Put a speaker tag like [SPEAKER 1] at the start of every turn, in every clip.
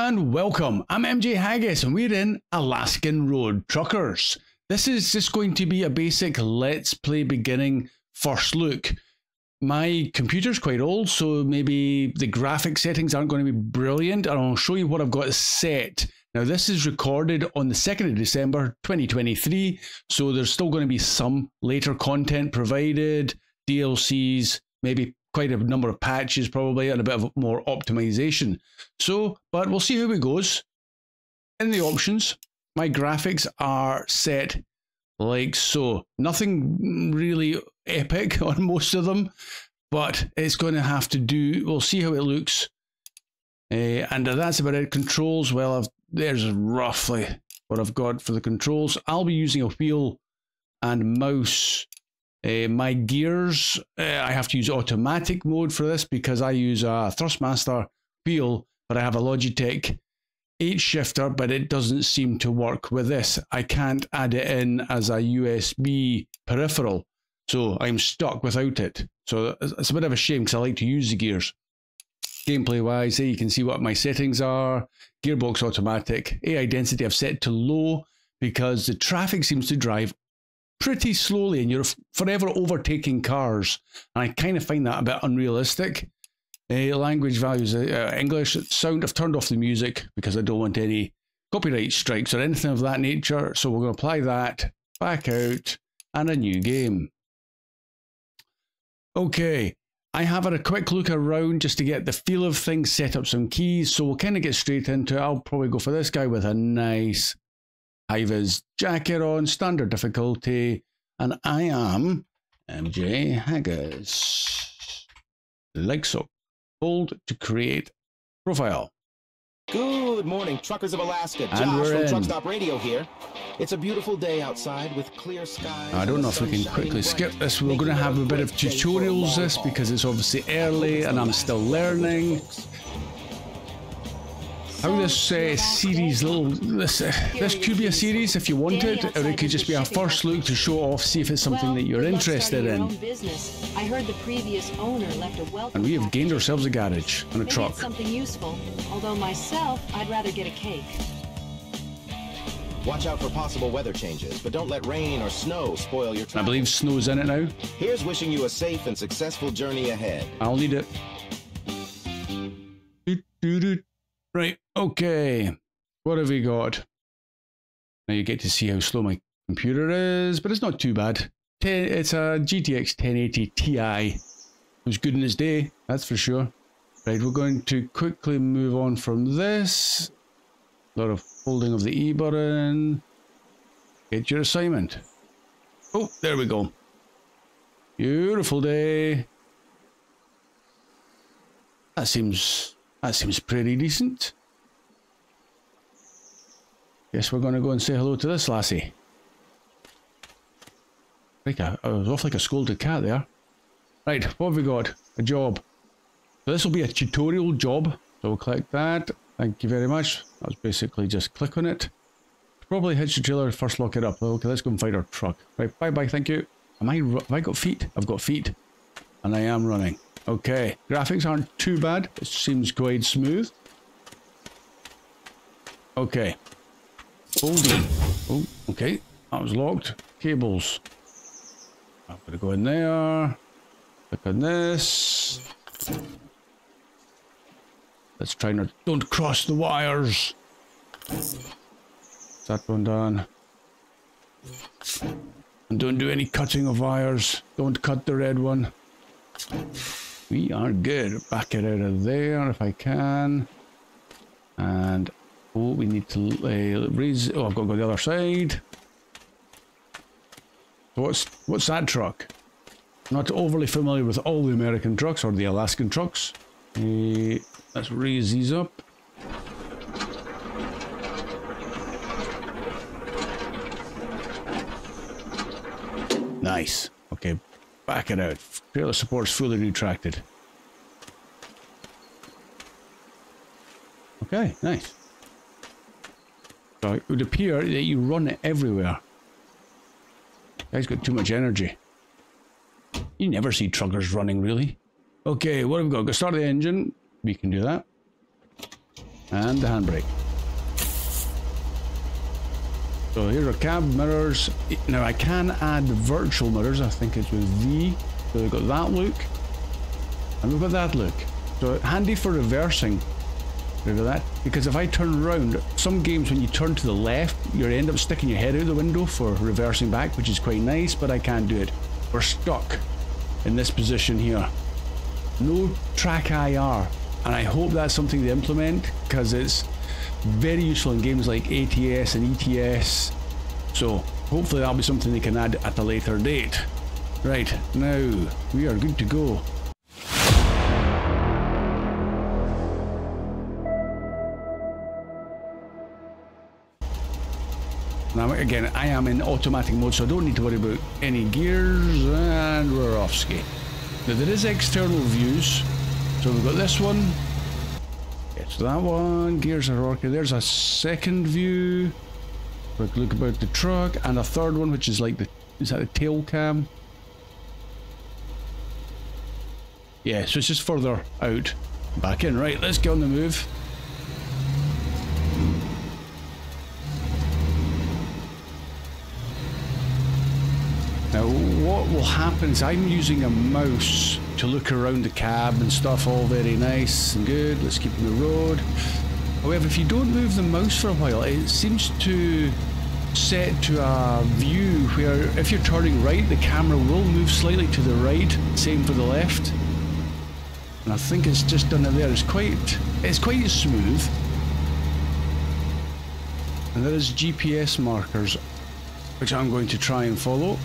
[SPEAKER 1] and welcome. I'm MJ Haggis and we're in Alaskan Road Truckers. This is just going to be a basic Let's Play beginning first look. My computer's quite old, so maybe the graphic settings aren't going to be brilliant, and I'll show you what I've got set. Now this is recorded on the 2nd of December 2023, so there's still going to be some later content provided, DLCs, maybe quite a number of patches probably, and a bit of more optimization. So, but we'll see how it goes. In the options, my graphics are set like so. Nothing really epic on most of them, but it's going to have to do. We'll see how it looks. And that's about it. Controls, well, there's roughly what I've got for the controls. I'll be using a wheel and mouse. My gears, I have to use automatic mode for this because I use a Thrustmaster wheel, but I have a Logitech 8 shifter, but it doesn't seem to work with this. I can't add it in as a USB peripheral, so I'm stuck without it. So it's a bit of a shame because I like to use the gears. Gameplay wise, you can see what my settings are. Gearbox automatic. AI density I've set to low because the traffic seems to drive pretty slowly and you're forever overtaking cars, and I kind of find that a bit unrealistic. Language values, English. Sound, I've turned off the music because I don't want any copyright strikes or anything of that nature, so we're going to apply that, back out, and a new game. Okay, I have had a quick look around just to get the feel of things, set up some keys, so we'll kind of get straight into it. I'll probably go for this guy with a nice high-vis jacket on, standard difficulty, and I am MJ Haggis. Like so. Hold to create profile.
[SPEAKER 2] Good morning, truckers of Alaska. Josh from Truck Stop Radio here. It's a beautiful day outside with clear skies.
[SPEAKER 1] I don't know if we can quickly skip this. We're going to have a bit of tutorials this because it's obviously early and I'm still learning. How this series, this could be a series if you want it, or it could just be a first look to show off, see if it's something that you're interested in.
[SPEAKER 3] I heard the previous owner left a welcome.
[SPEAKER 1] And we have gained ourselves a garage and a truck.
[SPEAKER 3] Something useful, although myself, I'd rather get a cake.
[SPEAKER 2] Watch out for possible weather changes, but don't let rain or snow spoil your travel.
[SPEAKER 1] I believe snow's in it now.
[SPEAKER 2] Here's wishing you a safe and successful journey ahead.
[SPEAKER 1] I'll need it. Right, okay, what have we got? Now you get to see how slow my computer is, but it's not too bad. It's a GTX 1080 Ti. It was good in its day, that's for sure. Right, we're going to quickly move on from this. A lot of holding of the E button. Get your assignment. Oh, there we go. Beautiful day. That seems pretty decent. Guess we're going to go and say hello to this lassie. I was off like a scolded cat there. Right, what have we got? A job. So this will be a tutorial job. So we'll click that. Thank you very much. That was basically just click on it. Probably hitch the trailer, first lock it up. Okay, let's go and find our truck. Right, bye-bye, thank you. Have I got feet? I've got feet. And I am running. Okay, graphics aren't too bad. It seems quite smooth. Okay. Holding. Oh, okay. That was locked. Cables. I'm going to go in there. Click on this. Let's try not... Don't cross the wires. That one done. And don't do any cutting of wires. Don't cut the red one. We are good. Back it out of there if I can. And oh, we need to raise. Oh, I've got to go the other side. What's that truck? Not overly familiar with all the American trucks or the Alaskan trucks. Let's raise these up. Nice. Okay. Back it out. Trailer support's fully retracted. Okay, nice. So it would appear that you run it everywhere. Guy's got too much energy. You never see truckers running, really. Okay, what have we got? Go start the engine. We can do that. And the handbrake. So here's our cab mirrors. Now I can add virtual mirrors, I think it's with V. So we've got that look, and we've got that look. So handy for reversing. Look at that. Because if I turn around, some games when you turn to the left, you end up sticking your head out the window for reversing back, which is quite nice, but I can't do it. We're stuck in this position here. No track IR, and I hope that's something they implement, because it's very useful in games like ATS and ETS. So hopefully that'll be something they can add at a later date. Right, now we are good to go. Now again, I am in automatic mode, so I don't need to worry about any gears, and we're off ski. Now there is external views, so we've got this one. Yes, that one. Gears are working. There's a second view. Quick look about the truck, and a third one, which is like the, is that the tail cam? Yeah, so it's just further out. Back in. Right, let's get on the move. Now what will happen is I'm using a mouse to look around the cab and stuff, all very nice and good. Let's keep on the road. However, if you don't move the mouse for a while, it seems to set to a view where if you're turning right, the camera will move slightly to the right, same for the left. And I think it's just done it there. It's quite smooth. And there is GPS markers, which I'm going to try and follow.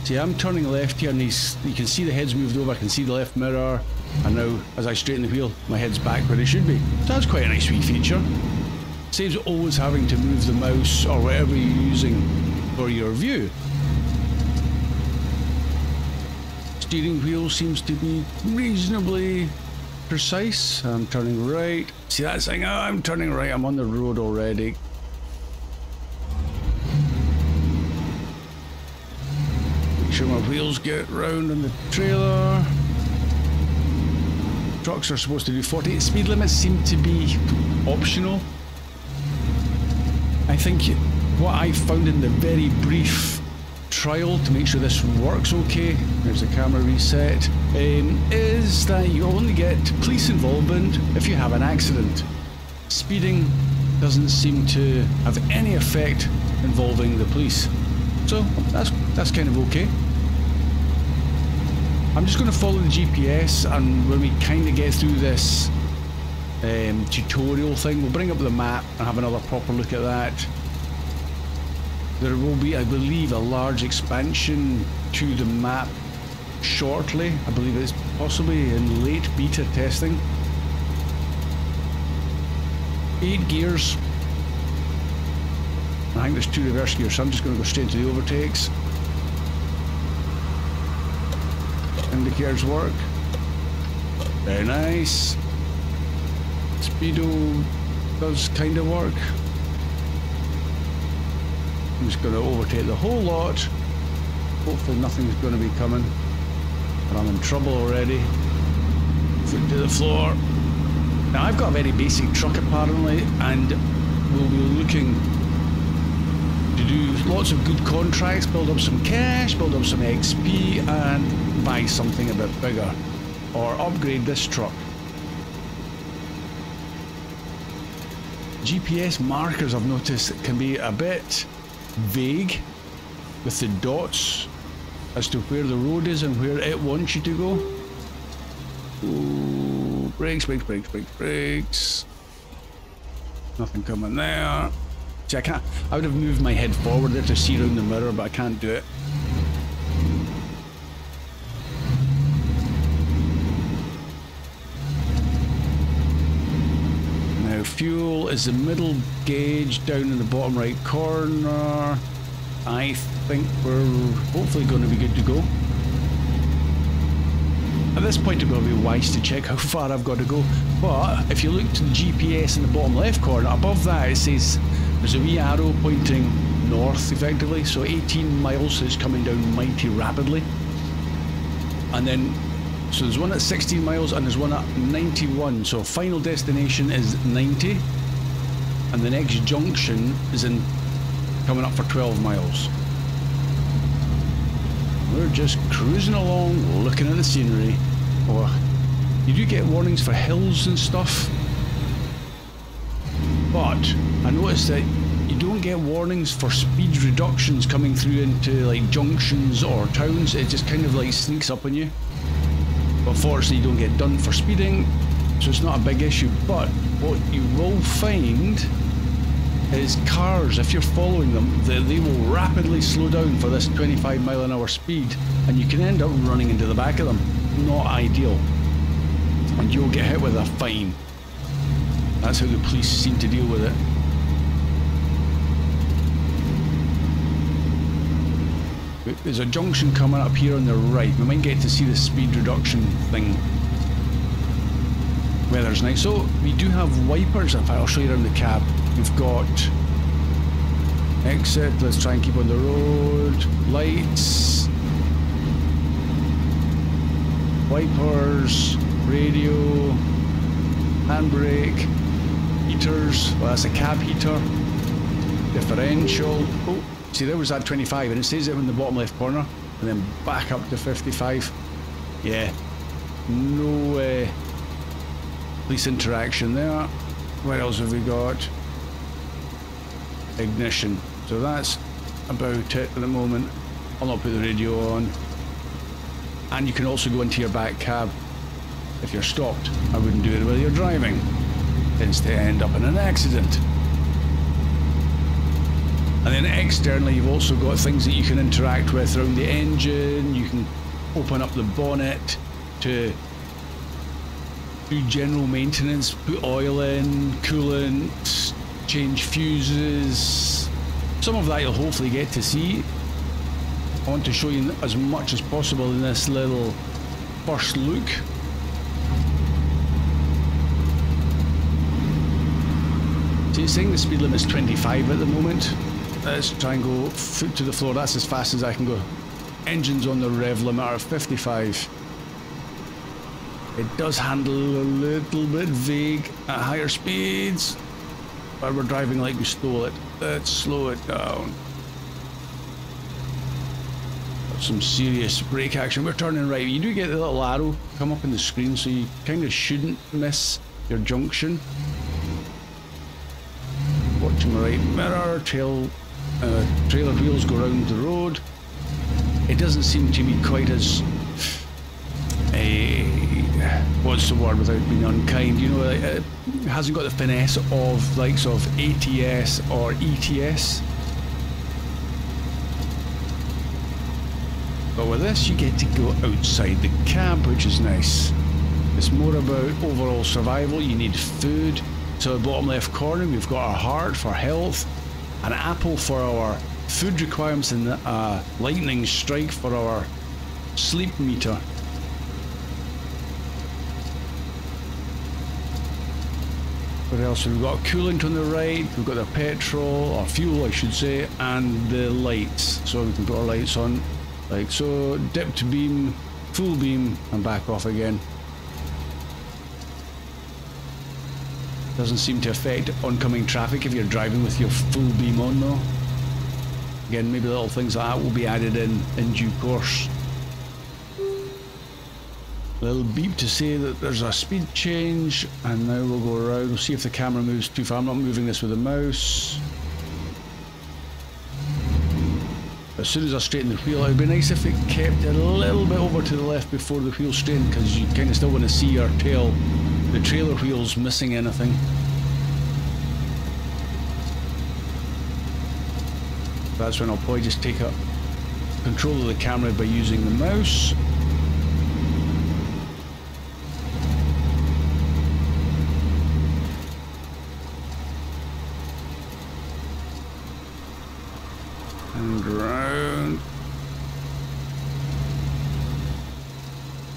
[SPEAKER 1] See, I'm turning left here, and you can see the head's moved over, I can see the left mirror, and now, as I straighten the wheel, my head's back where it should be. So that's quite a nice wee feature. Saves always having to move the mouse, or whatever you're using for your view. Steering wheel seems to be reasonably precise. I'm turning right. See that thing? Oh, I'm turning right, I'm on the road already. Sure my wheels get round on the trailer. Trucks are supposed to do 40. Speed limits seem to be optional. I think what I found in the very brief trial to make sure this works okay, there's the camera reset, is that you only get police involvement if you have an accident. Speeding doesn't seem to have any effect involving the police. So that's kind of okay. I'm just going to follow the GPS, and when we kind of get through this tutorial thing, we'll bring up the map and have another proper look at that. There will be, I believe, a large expansion to the map shortly. I believe it's possibly in late beta testing. 8 gears. I think there's 2 reverse gears, so I'm just going to go straight into the overtakes. Indicators work. Very nice. Speedo does kind of work. I'm just going to overtake the whole lot. Hopefully nothing's going to be coming. But I'm in trouble already. Foot to the floor. Now I've got a very basic truck apparently, and we'll be looking to do lots of good contracts, build up some cash, build up some XP, and buy something a bit bigger, or upgrade this truck. GPS markers, I've noticed, can be a bit vague with the dots as to where the road is and where it wants you to go. Ooh, brakes, brakes, brakes, brakes, brakes. Nothing coming there. See, I would have moved my head forward there to see around the mirror, but I can't do it. Now fuel is the middle gauge down in the bottom right corner. I think we're hopefully going to be good to go. At this point it will be wise to check how far I've got to go, but if you look to the GPS in the bottom left corner, above that it says there's a wee arrow pointing north effectively, so 18 miles, so it's coming down mighty rapidly. And then So there's one at 16 miles and there's one at 91. So final destination is 90. And the next junction is in coming up for 12 miles. We're just cruising along, looking at the scenery. Oh, you do get warnings for hills and stuff. But I noticed that you don't get warnings for speed reductions coming through into like junctions or towns. It just kind of like sneaks up on you. But fortunately you don't get done for speeding, so it's not a big issue. But what you will find is cars, if you're following them, they will rapidly slow down for this 25 mile an hour speed, and you can end up running into the back of them. Not ideal. And you'll get hit with a fine. That's how the police seem to deal with it. There's a junction coming up here on the right. We might get to see the speed reduction thing. Weather's nice. So we do have wipers. In fact, I'll show you around the cab. We've got exit. Let's try and keep on the road. Lights. Wipers. Radio. Handbrake. Heaters. Well, that's a cab heater. Differential. Oh. See, there was that 25, and it says it in the bottom left corner, and then back up to 55. Yeah, no police interaction there. What else have we got? Ignition. So that's about it at the moment. I'll not put the radio on. And you can also go into your back cab if you're stopped. I wouldn't do it while you're driving. Tends to end up in an accident. And then externally you've also got things that you can interact with around the engine. You can open up the bonnet to do general maintenance, put oil in, coolant, change fuses. Some of that you'll hopefully get to see. I want to show you as much as possible in this little first look. So you're saying the speed limit is 25 at the moment. Let's try and go foot to the floor. That's as fast as I can go. Engines on the rev limit are 55. It does handle a little bit vague at higher speeds, but we're driving like we stole it. Let's slow it down. Got some serious brake action. We're turning right. You do get the little arrow come up in the screen, so you kind of shouldn't miss your junction. Watching my right mirror, trailer wheels go around the road. It doesn't seem to be quite as what's the word without being unkind, you know, it hasn't got the finesse of likes of ATS or ETS. But with this you get to go outside the cab, which is nice. It's more about overall survival. You need food. So the bottom left corner we've got our heart for health, an apple for our food requirements, and a lightning strike for our sleep meter. What else? We've got coolant on the right, we've got the petrol, or fuel I should say, and the lights. So we can put our lights on like so, dip to beam, full beam, and back off again. Doesn't seem to affect oncoming traffic if you're driving with your full beam on though. Again, maybe little things like that will be added in due course. Little beep to say that there's a speed change, and now we'll go around. We'll see if the camera moves too far. I'm not moving this with the mouse. As soon as I straighten the wheel, it would be nice if it kept a little bit over to the left before the wheel straightened, because you kind of still want to see your tail, the trailer wheels missing anything. That's when I'll probably just take up control of the camera by using the mouse. And round.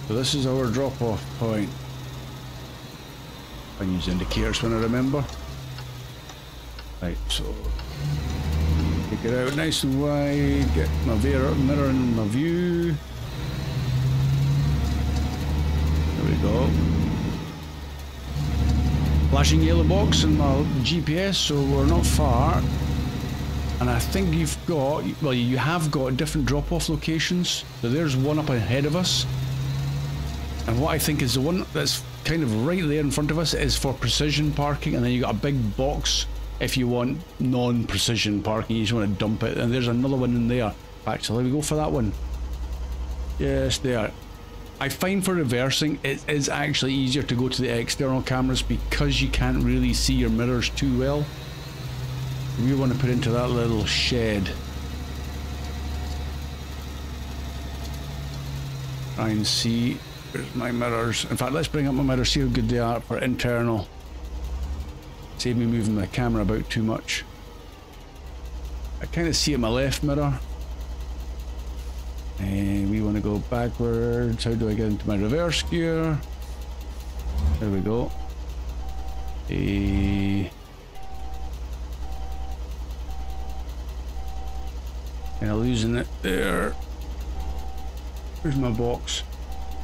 [SPEAKER 1] So this is our drop-off point. I use indicators when I remember. Right, so take it out nice and wide, get my mirror in my view. There we go. Flashing yellow box in my GPS, so we're not far. And I think you've got, well, you have got different drop-off locations. So there's one up ahead of us. And what I think is the one that's kind of right there in front of us is for precision parking. And then you got a big box if you want non-precision parking. You just want to dump it. And there's another one in there. Actually, let me go for that one. Yes, there. I find for reversing, it is actually easier to go to the external cameras because you can't really see your mirrors too well. We want to put into that little shed. Try and see. Where's my mirrors? In fact, let's bring up my mirrors, see how good they are for internal. Save me moving my camera about too much. I kind of see it in my left mirror. And we want to go backwards. How do I get into my reverse gear? There we go. Kind of losing it there. Where's my box?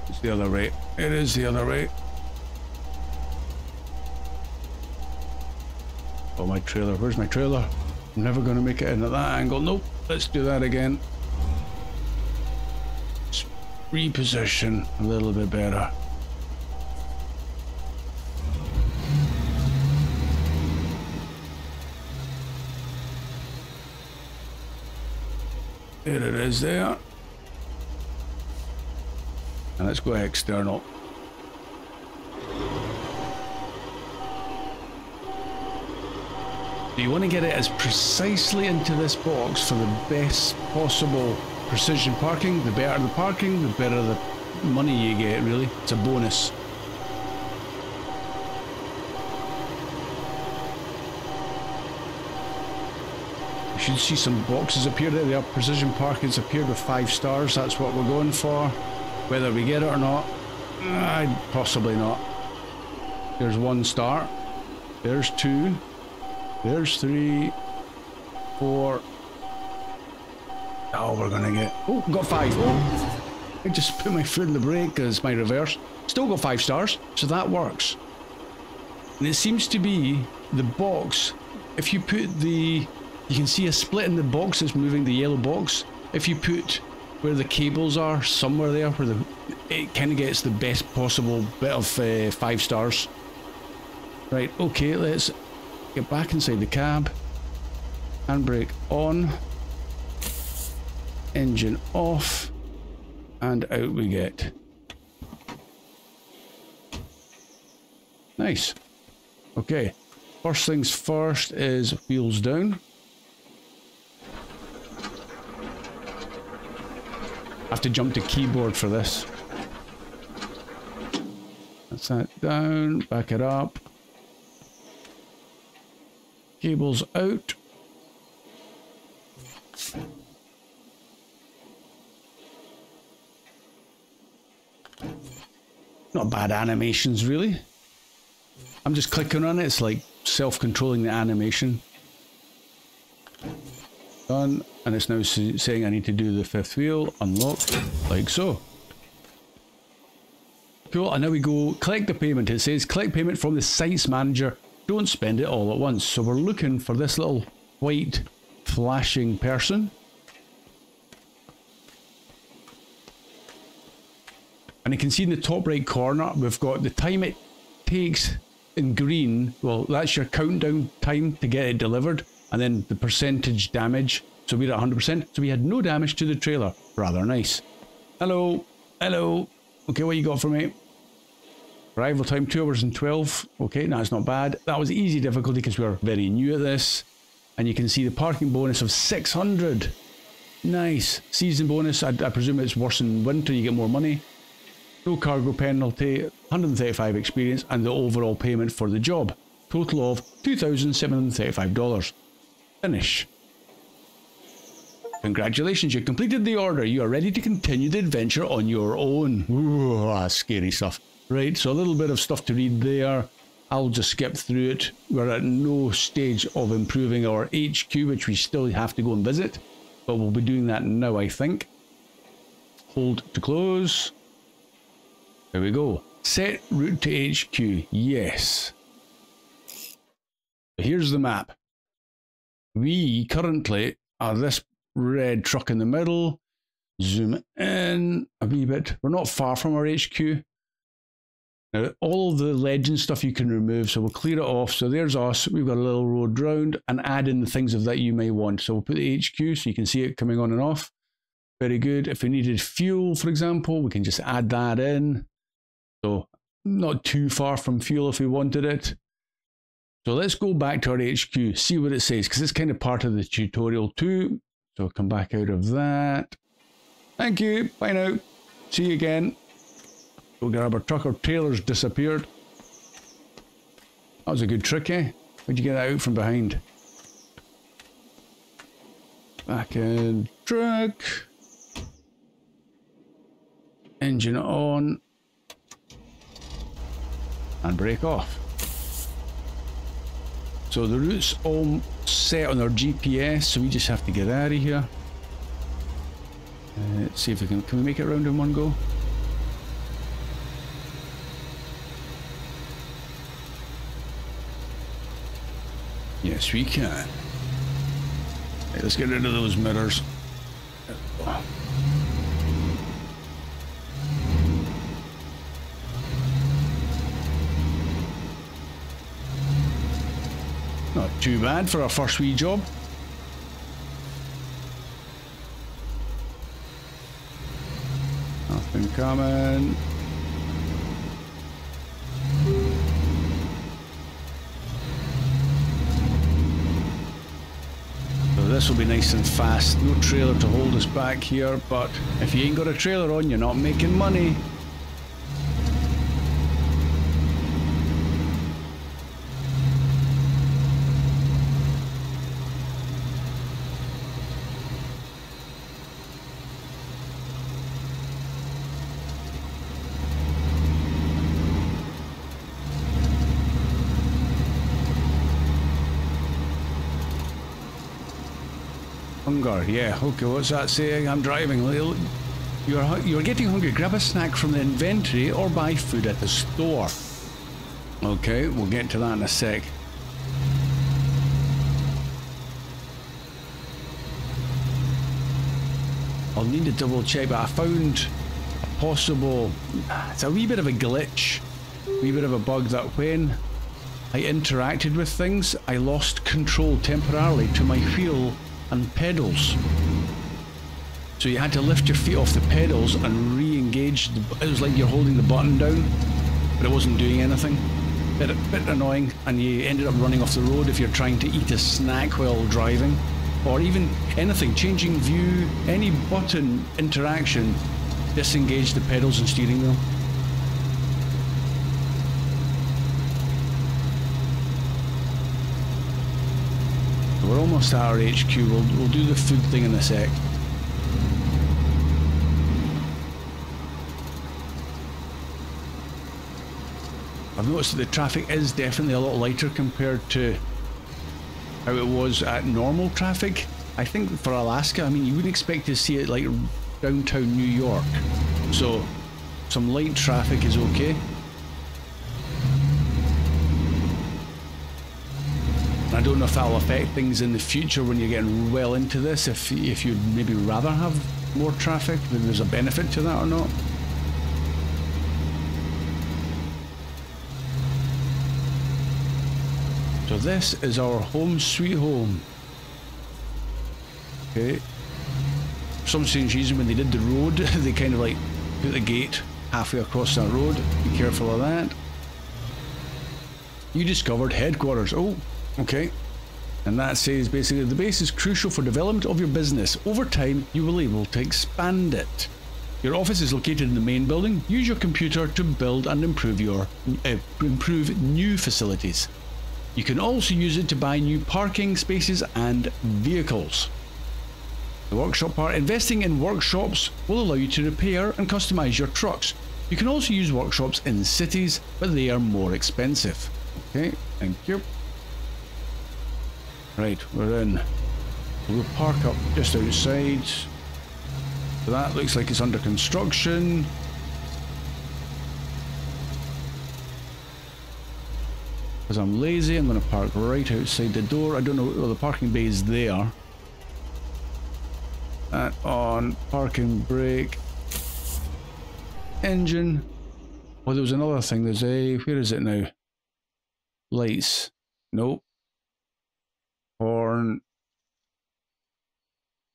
[SPEAKER 1] It's the other way. It is the other way. Oh, my trailer. Where's my trailer? I'm never going to make it in at that angle. Nope. Let's do that again. Reposition a little bit better. There it is there. And let's go external. So you want to get it as precisely into this box for the best possible precision parking. The better the parking, the better the money you get, really. It's a bonus. You should see some boxes appear there. They are precision parking's appeared with 5 stars. That's what we're going for. Whether we get it or not, possibly not. There's 1 star. There's 2. There's 3. 4. Oh, we're gonna get... Oh, got 5. Oh, I just put my foot in the brake because my reverse. Still got 5 stars, so that works. And it seems to be the box. If you put the... You can see a split in the box that's moving, the yellow box. If you put where the cables are, somewhere there, where it kind of gets the best possible bit of 5 stars. Right, okay, let's get back inside the cab. Handbrake on. Engine off, and out we get. Nice. Okay, first things first is wheels down. Have to jump to keyboard for this. That's that down, back it up. Cables out. Not bad animations, really. I'm just clicking on it. It's like self-controlling the animation. Done. And it's now saying I need to do the 5th wheel. Unlock. Like so. Cool. And now we go collect the payment. It says collect payment from the sites manager. Don't spend it all at once. So we're looking for this little white flashing person. And you can see in the top right corner, we've got the time it takes in green. Well, that's your countdown time to get it delivered. And then the percentage damage. So we're at 100%. So we had no damage to the trailer. Rather nice. Hello. Hello. Okay, what you got for me? Arrival time 2 hours and 12. Okay, no, it's not bad. That was easy difficulty because we are very new at this. And you can see the parking bonus of 600. Nice. Season bonus. I presume it's worse in winter. You get more money. No cargo penalty, 135 experience, and the overall payment for the job. Total of $2,735. Finish. Congratulations, you completed the order. You are ready to continue the adventure on your own. Ooh, scary stuff. Right, so a little bit of stuff to read there. I'll just skip through it. We're at no stage of improving our HQ, which we still have to go and visit. But we'll be doing that now, I think. Hold to close. There we go. Set route to HQ. Yes. Here's the map. We currently are this red truck in the middle. Zoom in a wee bit. We're not far from our HQ. Now, all of the legend stuff you can remove, so we'll clear it off. So there's us. We've got a little road round and add in the things of that you may want. So we'll put the HQ so you can see it coming on and off. Very good. If we needed fuel, for example, we can just add that in. So not too far from fuel if we wanted it. So let's go back to our HQ, see what it says, because it's kind of part of the tutorial too. So I'll come back out of that. Thank you. Bye now. See you again. We'll grab our truck. Our trailer's disappeared. That was a good trick, eh? Where'd you get that out from behind? Back in truck. Engine on. And brake off. So the route's all set on our GPS, so we just have to get out of here. Let's see if we can we make it around in one go? Yes, we can. Right, let's get rid of those mirrors. Not too bad for our first wee job. Nothing coming. So this will be nice and fast. No trailer to hold us back here, but if you ain't got a trailer on, you're not making money. Hunger, yeah. Okay, what's that saying? I'm driving. You're getting hungry. Grab a snack from the inventory or buy food at the store. Okay, we'll get to that in a sec. I'll need to double check, but I found a possible... It's a wee bit of a glitch. A wee bit of a bug that when I interacted with things, I lost control temporarily to my wheel and pedals. So you had to lift your feet off the pedals and re-engage. It was like you're holding the button down, but it wasn't doing anything. Bit annoying, and you ended up running off the road if you're trying to eat a snack while driving, or even anything, changing view, any button interaction, disengage the pedals and steering wheel. We're almost at our HQ. We'll do the food thing in a sec. I've noticed that the traffic is definitely a lot lighter compared to how it was at normal traffic. I think for Alaska, I mean, you wouldn't expect to see it like downtown New York. So some light traffic is okay. I don't know if that will affect things in the future when you're getting well into this, if you'd maybe rather have more traffic, maybe there's a benefit to that or not. So this is our home sweet home. Okay. For some strange reason when they did the road, they kind of like put the gate halfway across that road. Be careful of that. You discovered headquarters. Oh. Okay, and that says basically the base is crucial for development of your business. Over time, you will be able to expand it. Your office is located in the main building. Use your computer to build and improve new facilities. You can also use it to buy new parking spaces and vehicles. The workshop part. Investing in workshops will allow you to repair and customize your trucks. You can also use workshops in cities, but they are more expensive. Okay, thank you. Right, we're in. We'll park up just outside. So that looks like it's under construction. Because I'm lazy, I'm going to park right outside the door. I don't know, well, the parking bay is there. That on, parking brake. Engine. Oh, there was another thing. There's a, where is it now? Lights. Nope. Horn.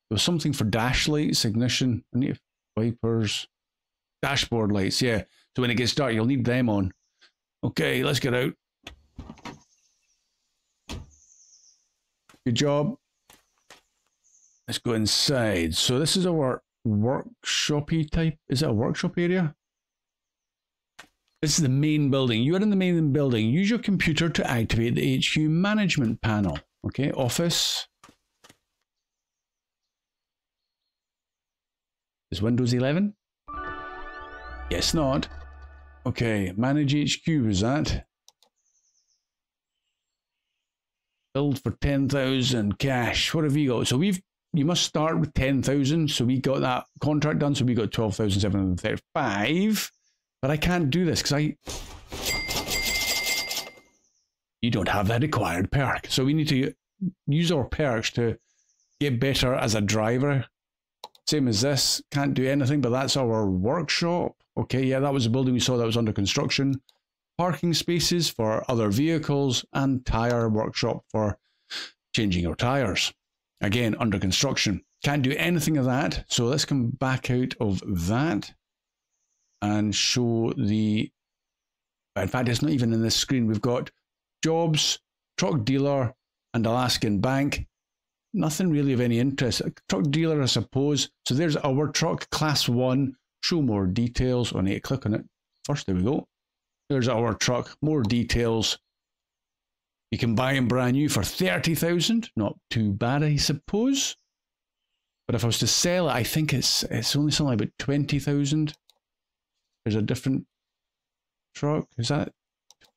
[SPEAKER 1] There was something for dash lights, ignition. I need wipers. Dashboard lights, yeah. So when it gets dark, you'll need them on. Okay, let's get out. Good job. Let's go inside. So this is our workshop-y type. Is it a workshop area? This is the main building. You are in the main building. Use your computer to activate the HQ management panel. Okay, office. Is Windows 11? Yes, not. Okay, manage HQ was that. Build for 10,000 cash. What have we got? So you must start with 10,000. So we got that contract done. So we got 12,735. But I can't do this because you don't have that required perk. So we need to use our perks to get better as a driver. Same as this. Can't do anything, but that's our workshop. Okay, yeah, that was the building we saw that was under construction. Parking spaces for other vehicles and tire workshop for changing your tires. Again, under construction. Can't do anything of that. So let's come back out of that and show the, in fact, it's not even in this screen. We've got jobs, truck dealer, and Alaskan bank. Nothing really of any interest. A truck dealer, I suppose. So there's our truck, class 1. Show more details. I need to click on it first. There we go. There's our truck. More details. You can buy them brand new for 30,000. Not too bad, I suppose. But if I was to sell it, I think it's only something about 20,000. There's a different truck. Is that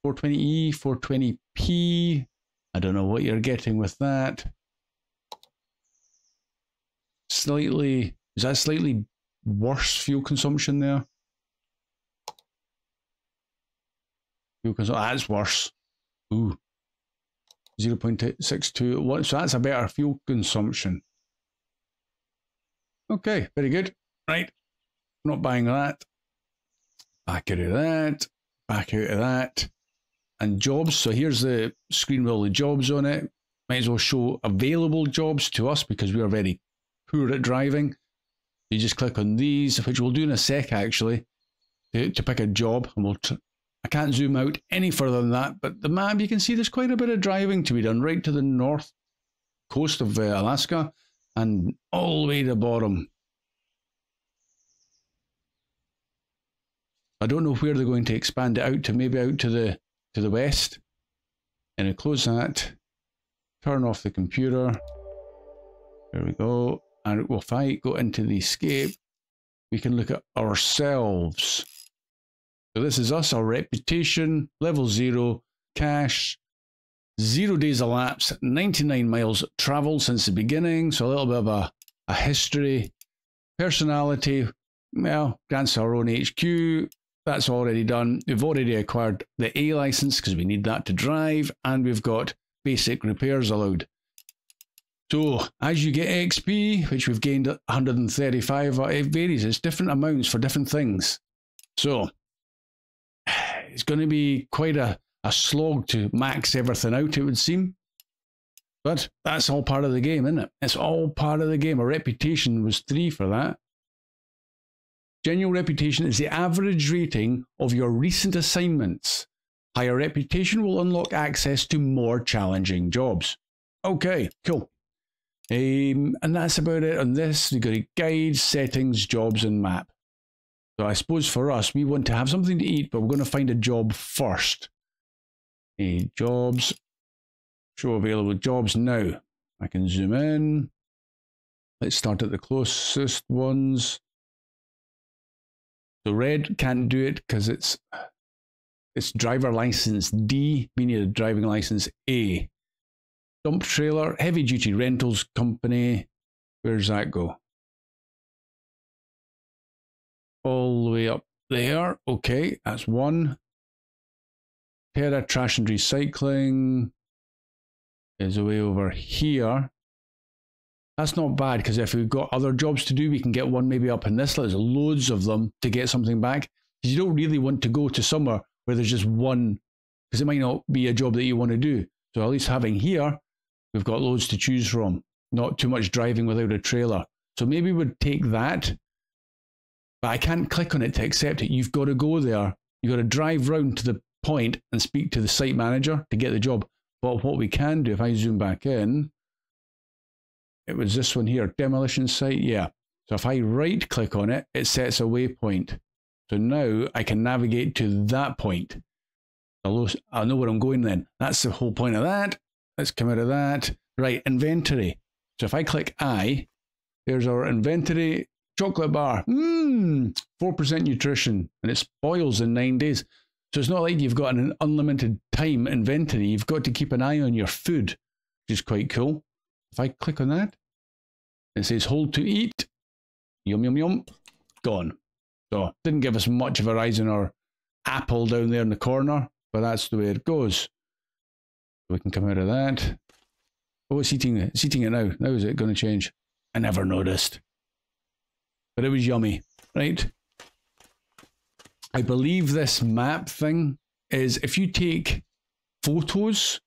[SPEAKER 1] 420E, 420P? I don't know what you're getting with that. Slightly, is that slightly worse fuel consumption there? Fuel consumption, that's worse. Ooh. 0.62. So that's a better fuel consumption. Okay, very good. Right. Not buying that. Back out of that. Back out of that. And jobs. So here's the screen with all the jobs on it. Might as well show available jobs to us because we are very poor at driving. You just click on these, which we'll do in a sec actually, to pick a job. And I can't zoom out any further than that, but the map, you can see there's quite a bit of driving to be done right to the north coast of Alaska and all the way to the bottom. I don't know where they're going to expand it out to, maybe out to the west. And I close that, turn off the computer. There we go. And if I go into the escape, we can look at ourselves. So this is us, our reputation, level 0, cash, 0 days elapsed, 99 miles traveled since the beginning. So a little bit of a history. Personality, well, grants our own HQ. That's already done. We've already acquired the A license because we need that to drive. And we've got basic repairs allowed. So as you get XP, which we've gained 135, it varies. It's different amounts for different things. So it's going to be quite a slog to max everything out, it would seem. But that's all part of the game, isn't it? It's all part of the game. A reputation was 3 for that. General reputation is the average rating of your recent assignments. Higher reputation will unlock access to more challenging jobs. Okay, cool. And that's about it on this. We've got guides, settings, jobs, and map. So I suppose for us, we want to have something to eat, but we're going to find a job first. Jobs. Show available jobs now. I can zoom in. Let's start at the closest ones. So red can't do it because it's driver license D. We need a driving license A. Dump trailer, heavy duty rentals company. Where's that go? All the way up there. Okay, that's one. Terra Trash and Recycling is away over here. That's not bad, because if we've got other jobs to do, we can get one maybe up in this. There's loads of them to get something back. Because you don't really want to go to somewhere where there's just one, because it might not be a job that you want to do. So at least having here, we've got loads to choose from. Not too much driving without a trailer. So maybe we'd take that. But I can't click on it to accept it. You've got to go there. You've got to drive round to the point and speak to the site manager to get the job. But what we can do, if I zoom back in, it was this one here, demolition site, yeah. So if I right click on it, it sets a waypoint. So now I can navigate to that point. I'll know where I'm going then. That's the whole point of that. Let's come out of that. Right, inventory. So if I click I, there's our inventory, chocolate bar. 4% nutrition, and it spoils in 9 days. So it's not like you've got an unlimited time inventory. You've got to keep an eye on your food, which is quite cool. If I click on that, it says hold to eat. Yum, yum, yum. Gone. So didn't give us much of a rise in our apple down there in the corner, but that's the way it goes. We can come out of that. Oh, it's eating it. It's eating it now. Now is it going to change? I never noticed. But it was yummy, right? I believe this map thing is if you take photos,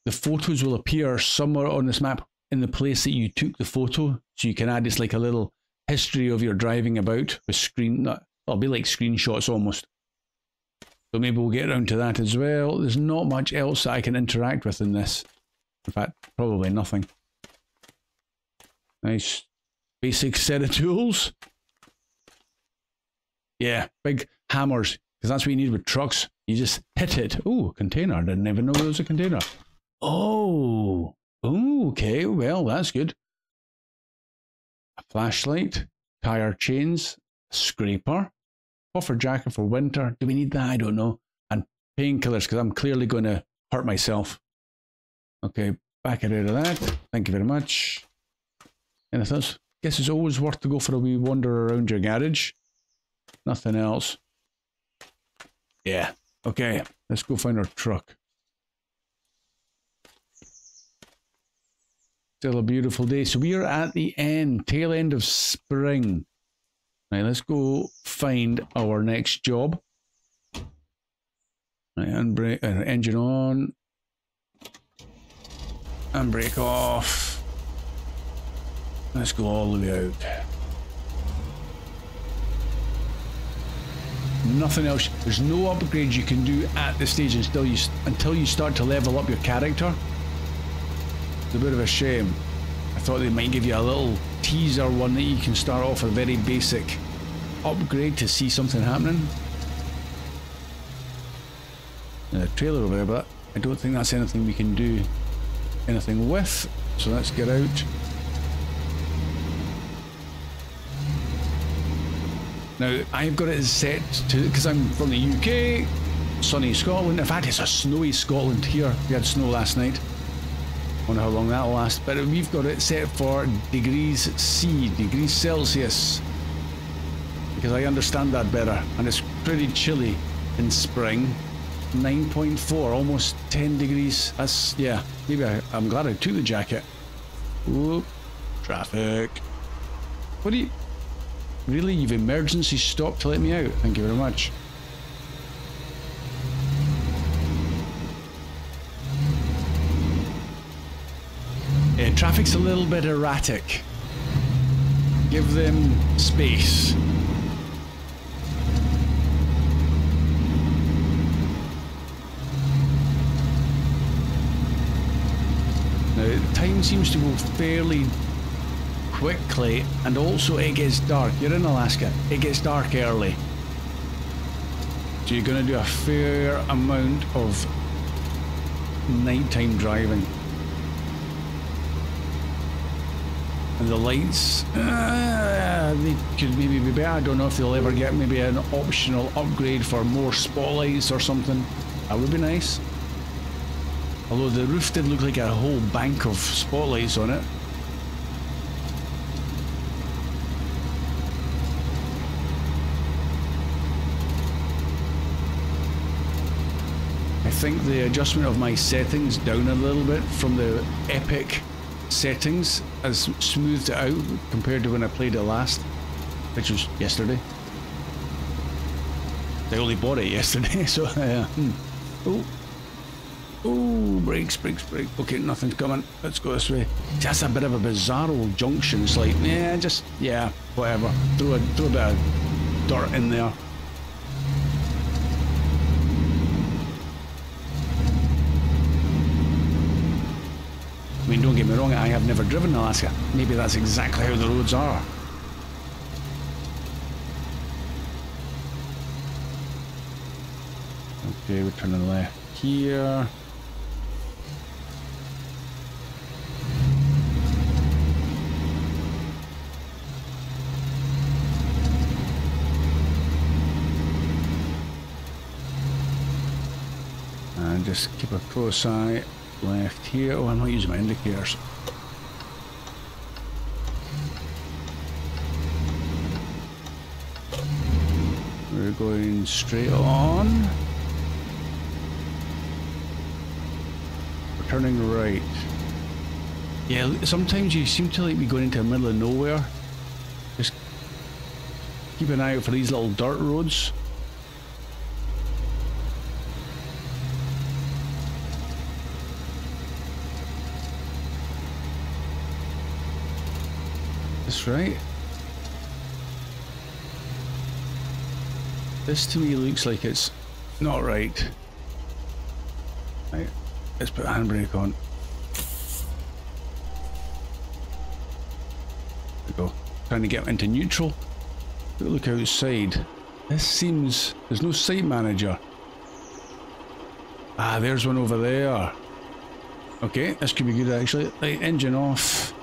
[SPEAKER 1] the photos will appear somewhere on this map in the place that you took the photo. So you can add this like a little history of your driving about with it'll be like screenshots almost. So maybe we'll get around to that as well. There's not much else that I can interact with in this. In fact, probably nothing. Nice basic set of tools. Yeah, big hammers, because that's what you need with trucks. You just hit it. Oh, container. Didn't even know there was a container. Oh, okay. Well, that's good. A flashlight, tire chains, scraper, puffer jacket for winter. Do we need that? I don't know. And painkillers, because I'm clearly going to hurt myself. Okay, back it out of that. Thank you very much. Anything else? Guess it's always worth to go for a wee wander around your garage. Nothing else. Yeah. Okay, let's go find our truck. Still a beautiful day. So we are at the end, tail end of spring. Right, let's go find our next job. Right, engine on. And brake off. Let's go all the way out. Nothing else. There's no upgrades you can do at this stage until you start to level up your character. It's a bit of a shame. I thought they might give you a little teaser one that you can start off with a very basic upgrade to see something happening. The trailer over there, but I don't think that's anything we can do anything with. So let's get out. Now, I've got it set to, because I'm from the UK, sunny Scotland. In fact, it's a snowy Scotland here. We had snow last night. Wonder how long that'll last. But we've got it set for degrees C, degrees Celsius. Because I understand that better. And it's pretty chilly in spring. 9.4, almost 10 degrees. That's, yeah, maybe I'm glad I took the jacket. Whoop, traffic. What do you... Really? You've emergency stopped to let me out? Thank you very much. Traffic's a little bit erratic. Give them space. Now, time seems to go fairly quickly, and also it gets dark. You're in Alaska, it gets dark early. So you're going to do a fair amount of nighttime driving. And the lights, they could maybe be better. I don't know if they'll ever get maybe an optional upgrade for more spotlights or something. That would be nice. Although the roof did look like a whole bank of spotlights on it. I think the adjustment of my settings down a little bit from the epic settings has smoothed it out compared to when I played it last, which was yesterday. I only bought it yesterday, so Oh, brakes. Okay, nothing's coming. Let's go this way. That's a bit of a bizarre old junction. It's like, yeah, whatever. Throw a bit of dirt in there. I mean, don't get me wrong, I have never driven Alaska. Maybe that's exactly how the roads are. Okay, we're turning left here. And just keep a close eye left here. Oh, I'm not using my indicators. We're going straight on. We're turning right. Yeah, sometimes you seem to like be going into the middle of nowhere. Just keep an eye out for these little dirt roads. That's right. This to me looks like it's not right. Right, let's put a handbrake on. There we go. Trying to get into neutral. Look outside. This seems... there's no site manager. Ah, there's one over there. Okay, this could be good actually. Right, engine off.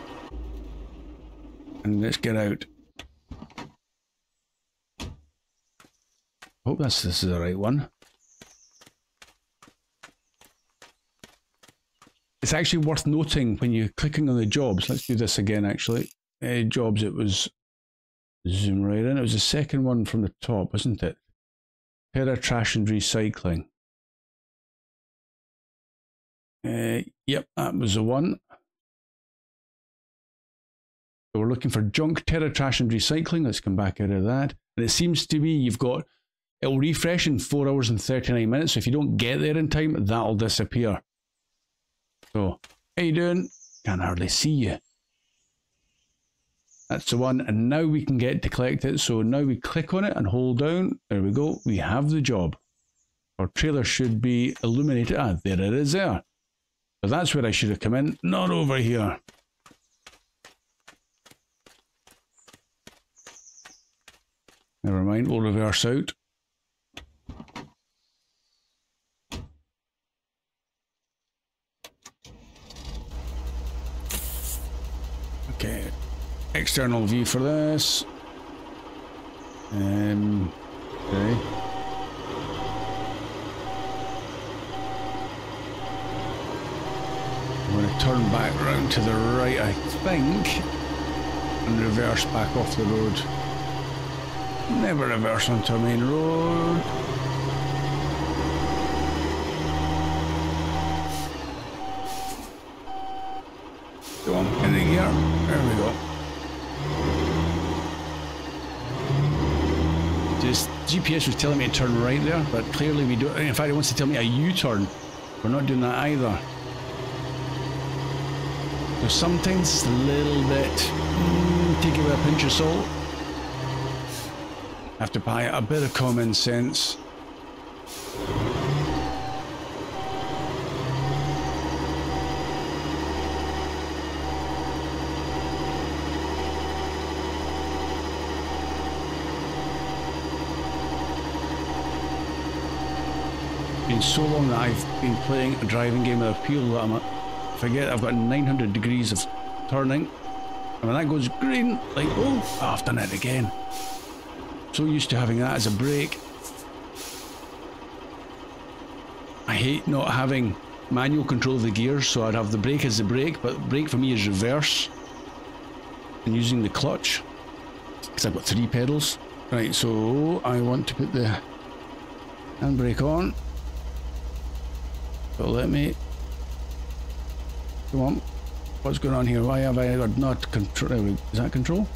[SPEAKER 1] And let's get out. Hope this is the right one. It's actually worth noting when you're clicking on the jobs. Let's do this again actually. Jobs, it was zoom right in. It was the second one from the top, wasn't it? Terra Trash and Recycling. Yep, that was the one. So we're looking for junk, Terra Trash and Recycling. Let's come back out of that. And it seems to be you've got, it'll refresh in 4 hours and 39 minutes. So if you don't get there in time, that'll disappear. So, how you doing? Can't hardly see you. That's the one. And now we can get to collect it. So now we click on it and hold down. There we go. We have the job. Our trailer should be illuminated. Ah, there it is there. So that's where I should have come in, not over here. Never mind, we'll reverse out. Okay, external view for this. Okay. I'm going to turn back round to the right, I think, and reverse back off the road. Never reverse onto a main road. Go on, in the gear. There we go. Just GPS was telling me to turn right there, but clearly we don't. In fact, it wants to tell me a U-turn. We're not doing that either. So sometimes it's a little bit. Take it with a pinch of salt. Have to buy a bit of common sense. It's been so long that I've been playing a driving game with a peel that I forget I've got 900 degrees of turning. And when that goes green, like, oh, I've done it again. So used to having that as a brake. I hate not having manual control of the gears, so I'd have the brake as the brake, but brake for me is reverse. And using the clutch, because I've got 3 pedals. Right, so I want to put the handbrake on. So let me... Come on. What's going on here? Why have I got not control? Is that control?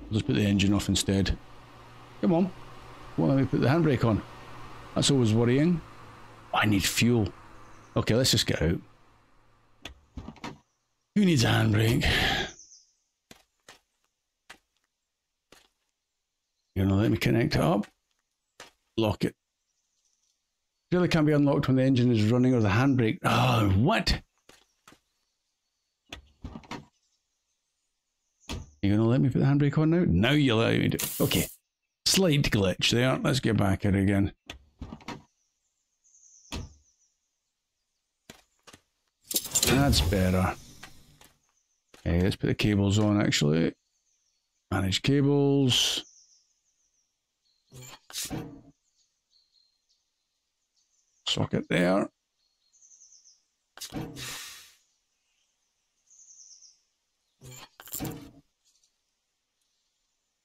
[SPEAKER 1] Let's put the engine off instead. Come on. Well, let me put the handbrake on. That's always worrying. Oh, I need fuel. Okay, let's just get out. Who needs a handbrake? You're gonna let me connect it up? Lock it. Really can't be unlocked when the engine is running or the handbrake. Oh, what? You're gonna let me put the handbrake on now? Now you allow me to. Okay. Slight glitch there. Let's get back in again. That's better. Okay, let's put the cables on actually. Manage cables. Socket there.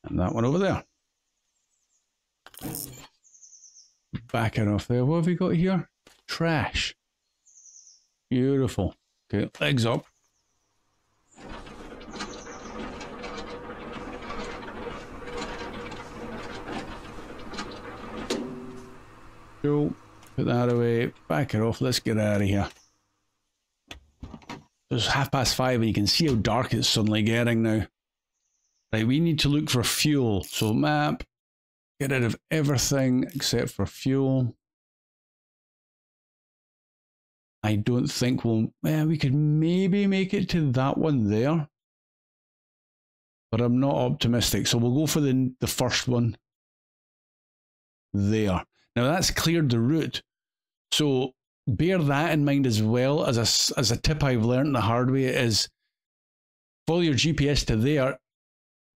[SPEAKER 1] And that one over there. Back it off there. What have we got here? Trash. Beautiful. Okay, legs up. Cool. Put that away. Back it off. Let's get out of here. It's 5:30 and you can see how dark it's suddenly getting now. Right, we need to look for fuel. So map, get rid of everything except for fuel. I don't think we could maybe make it to that one there. But I'm not optimistic. So we'll go for the first one there. Now that's cleared the route. So bear that in mind as well as a tip I've learned the hard way is follow your GPS to there.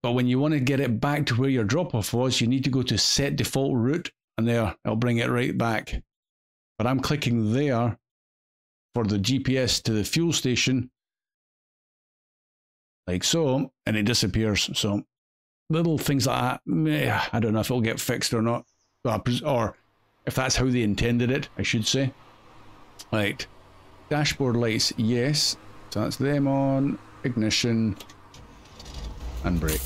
[SPEAKER 1] But when you want to get it back to where your drop-off was, you need to go to set default route, and there, it'll bring it right back. But I'm clicking there for the GPS to the fuel station, like so, and it disappears. So little things like that, I don't know if it'll get fixed or not, or if that's how they intended it, I should say. Right, dashboard lights, yes. So that's them on, ignition, and brake.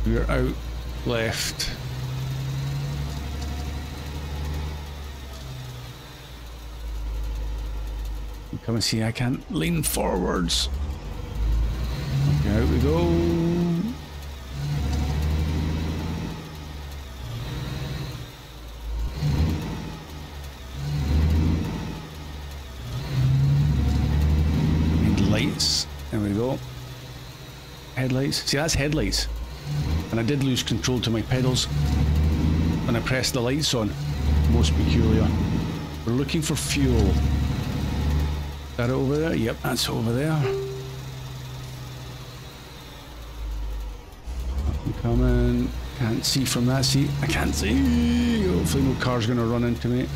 [SPEAKER 1] We're out left. Come and see, I can't lean forwards. Okay, out we go. Lights, there we go. Headlights, see that's headlights. And I did lose control to my pedals when I pressed the lights on. Most peculiar. We're looking for fuel. Is that over there? Yep, that's over there. I'm coming. Can't see from that seat. I can't see. Hopefully no car's gonna run into me.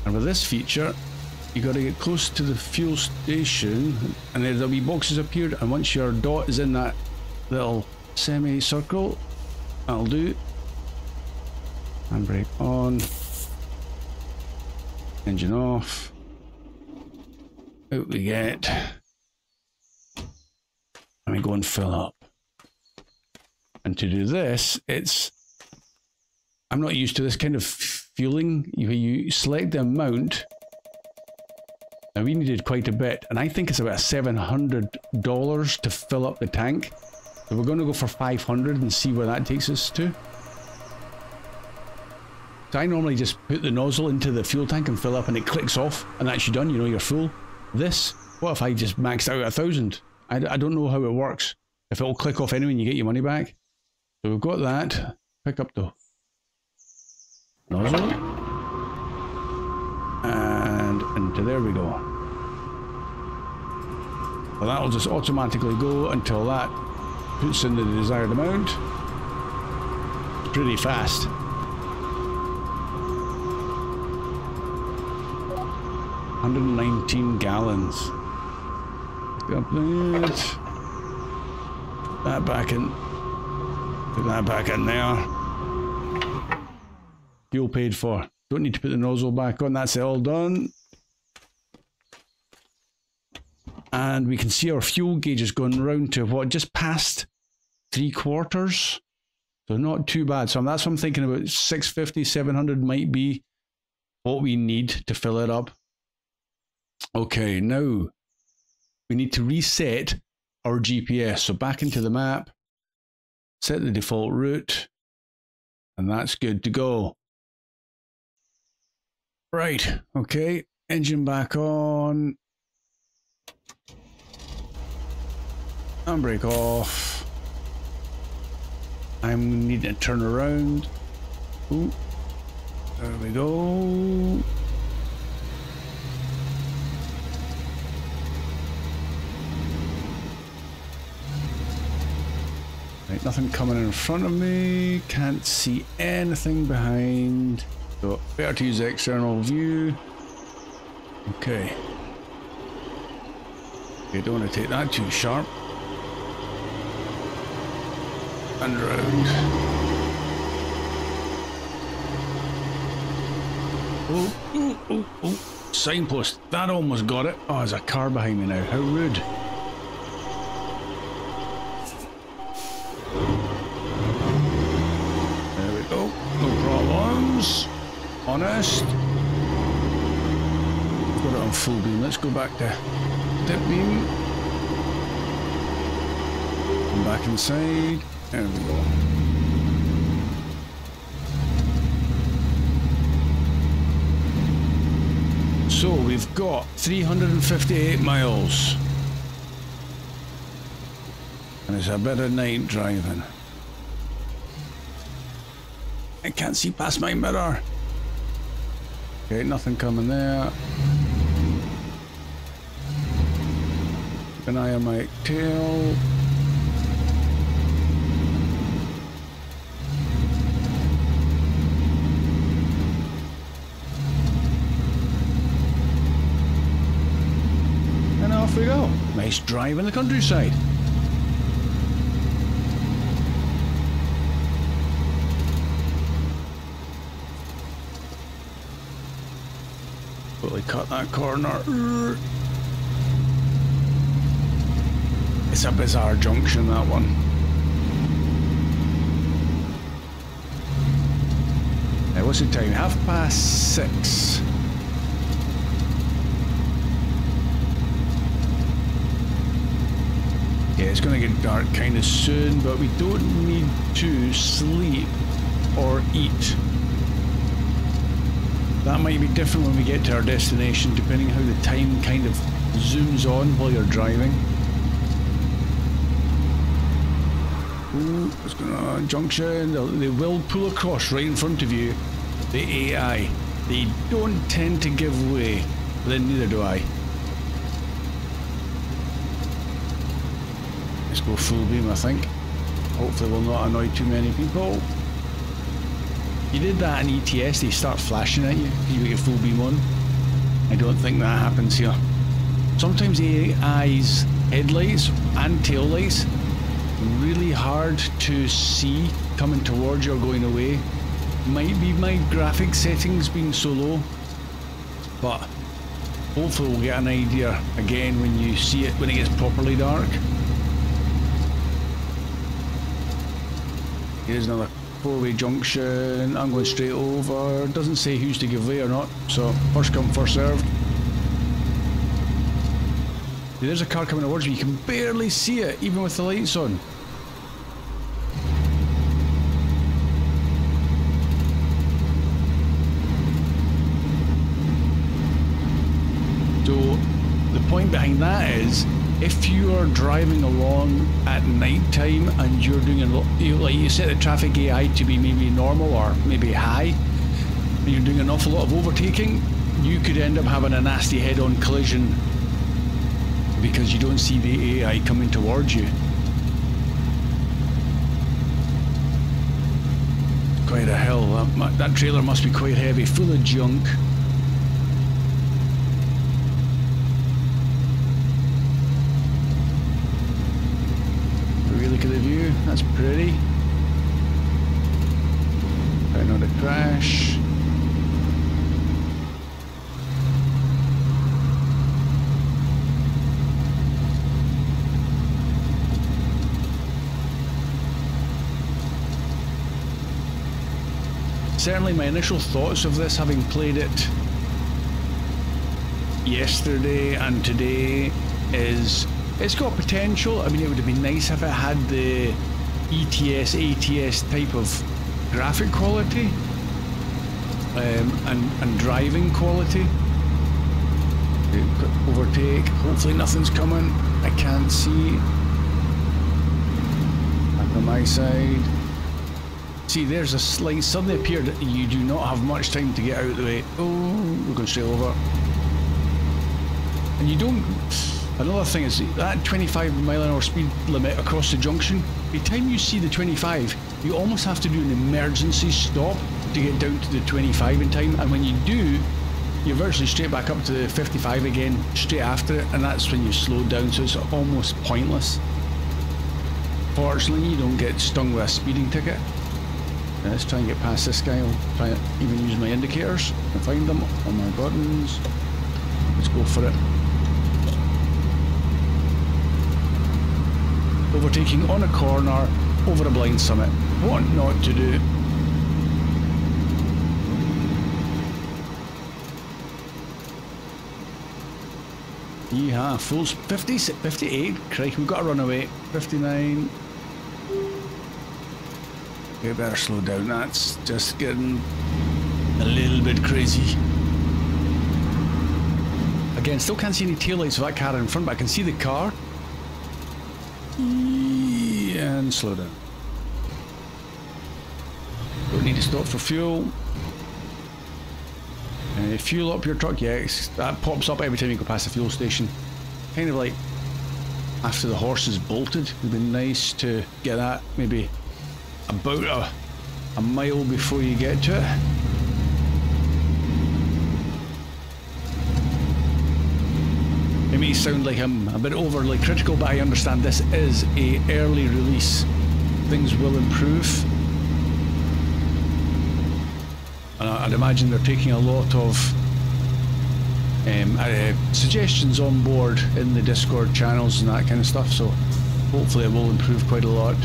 [SPEAKER 1] And with this feature, you got to get close to the fuel station, and there'll be boxes appeared, and once your dot is in that little semi-circle, that'll do. Handbrake on. Engine off. Out we get. And we go and fill up. And to do this, I'm not used to this kind of fueling. You select the amount. Now we needed quite a bit, and I think it's about $700 to fill up the tank. So we're going to go for 500 and see where that takes us to. So I normally just put the nozzle into the fuel tank and fill up, and it clicks off, and that's you done. You know you're full. This, what if I just maxed out 1,000? I don't know how it works. If it'll click off anyway and you get your money back. So we've got that. Pick up the nozzle. And into there we go. Well, that'll just automatically go until that puts in the desired amount. Pretty fast. 119 gallons. Got that. That back in. Put that back in there. Fuel paid for. Don't need to put the nozzle back on. That's it all done. And we can see our fuel gauge is going round to what? Just past 3/4. So not too bad. So that's what I'm thinking about. 650, 700 might be what we need to fill it up. Okay, now we need to reset our GPS. So back into the map, set the default route, and that's good to go. Right, okay, engine back on. Handbrake off. I'm needing to turn around. Ooh, there we go. Right, nothing coming in front of me. Can't see anything behind. So better to use external view. Okay. Okay, don't want to take that too sharp. And round. Oh. Signpost. That almost got it. Oh, there's a car behind me now. How rude. There we go. No problems. Honest. Got it on full beam. Let's go back to dip beam. Come back inside. There we go. So we've got 358 miles. And it's a bit of night driving. I can't see past my mirror. Okay, nothing coming there. Keep an eye on my tail. And off we go. Nice drive in the countryside. Totally cut that corner. It's a bizarre junction, that one. Now, what's the time? 6:30. Yeah, it's going to get dark kind of soon, but we don't need to sleep or eat. That might be different when we get to our destination, depending how the time kind of zooms on while you're driving. Ooh, it's going on junction. They will pull across right in front of you. The AI. They don't tend to give way, but then neither do I. Let's go full beam, I think. Hopefully we'll not annoy too many people. You did that in ETS, they start flashing at you because you get full beam on. I don't think that happens here. Sometimes the AI's headlights and taillights are really hard to see coming towards you or going away. Might be my graphic settings being so low, but hopefully we'll get an idea again when you see it when it gets properly dark. Here's another four-way junction. I'm going straight over. Doesn't say who's to give way or not, so first come, first served. There's a car coming towards me. You can barely see it, even with the lights on. So the point behind that is, if you are driving along at night time and you're doing like you set the traffic AI to be maybe normal or maybe high, and you're doing an awful lot of overtaking, you could end up having a nasty head-on collision because you don't see the AI coming towards you. Quite a hill. That trailer must be quite heavy, full of junk. back of the view. That's pretty. Try not to crash. Certainly my initial thoughts of this, having played it yesterday and today, is it's got potential. I mean, it would have been nice if it had the ETS, ATS type of graphic quality and driving quality. Overtake, hopefully nothing's coming. I can't see. Up on my side. See, there's a slight, suddenly appeared that you do not have much time to get out of the way. Oh, we're going straight over. And you don't, another thing is that 25 mph speed limit across the junction, by the time you see the 25, you almost have to do an emergency stop to get down to the 25 in time. And when you do, you're virtually straight back up to the 55 again, straight after it, and that's when you slow down, so it's almost pointless. Fortunately, you don't get stung with a speeding ticket. Let's try and get past this guy. I'll try and even use my indicators and find them on my buttons. Let's go for it. Overtaking on a corner over a blind summit. What not to do? Yeah, full 50, 58. Crikey, we've got to run away. 59. We better slow down, that's just getting a little bit crazy. Again, still can't see any taillights of that car in front, but I can see the car. And slow down. Don't need to stop for fuel. Fuel up your truck, yes, that pops up every time you go past the fuel station. Kind of like after the horse is bolted, it'd be nice to get that maybe about a mile before you get to it. It may sound like I'm a bit overly critical, but I understand this is a early release. Things will improve. And I'd imagine they're taking a lot of suggestions on board in the Discord channels and that kind of stuff, so hopefully it will improve quite a lot.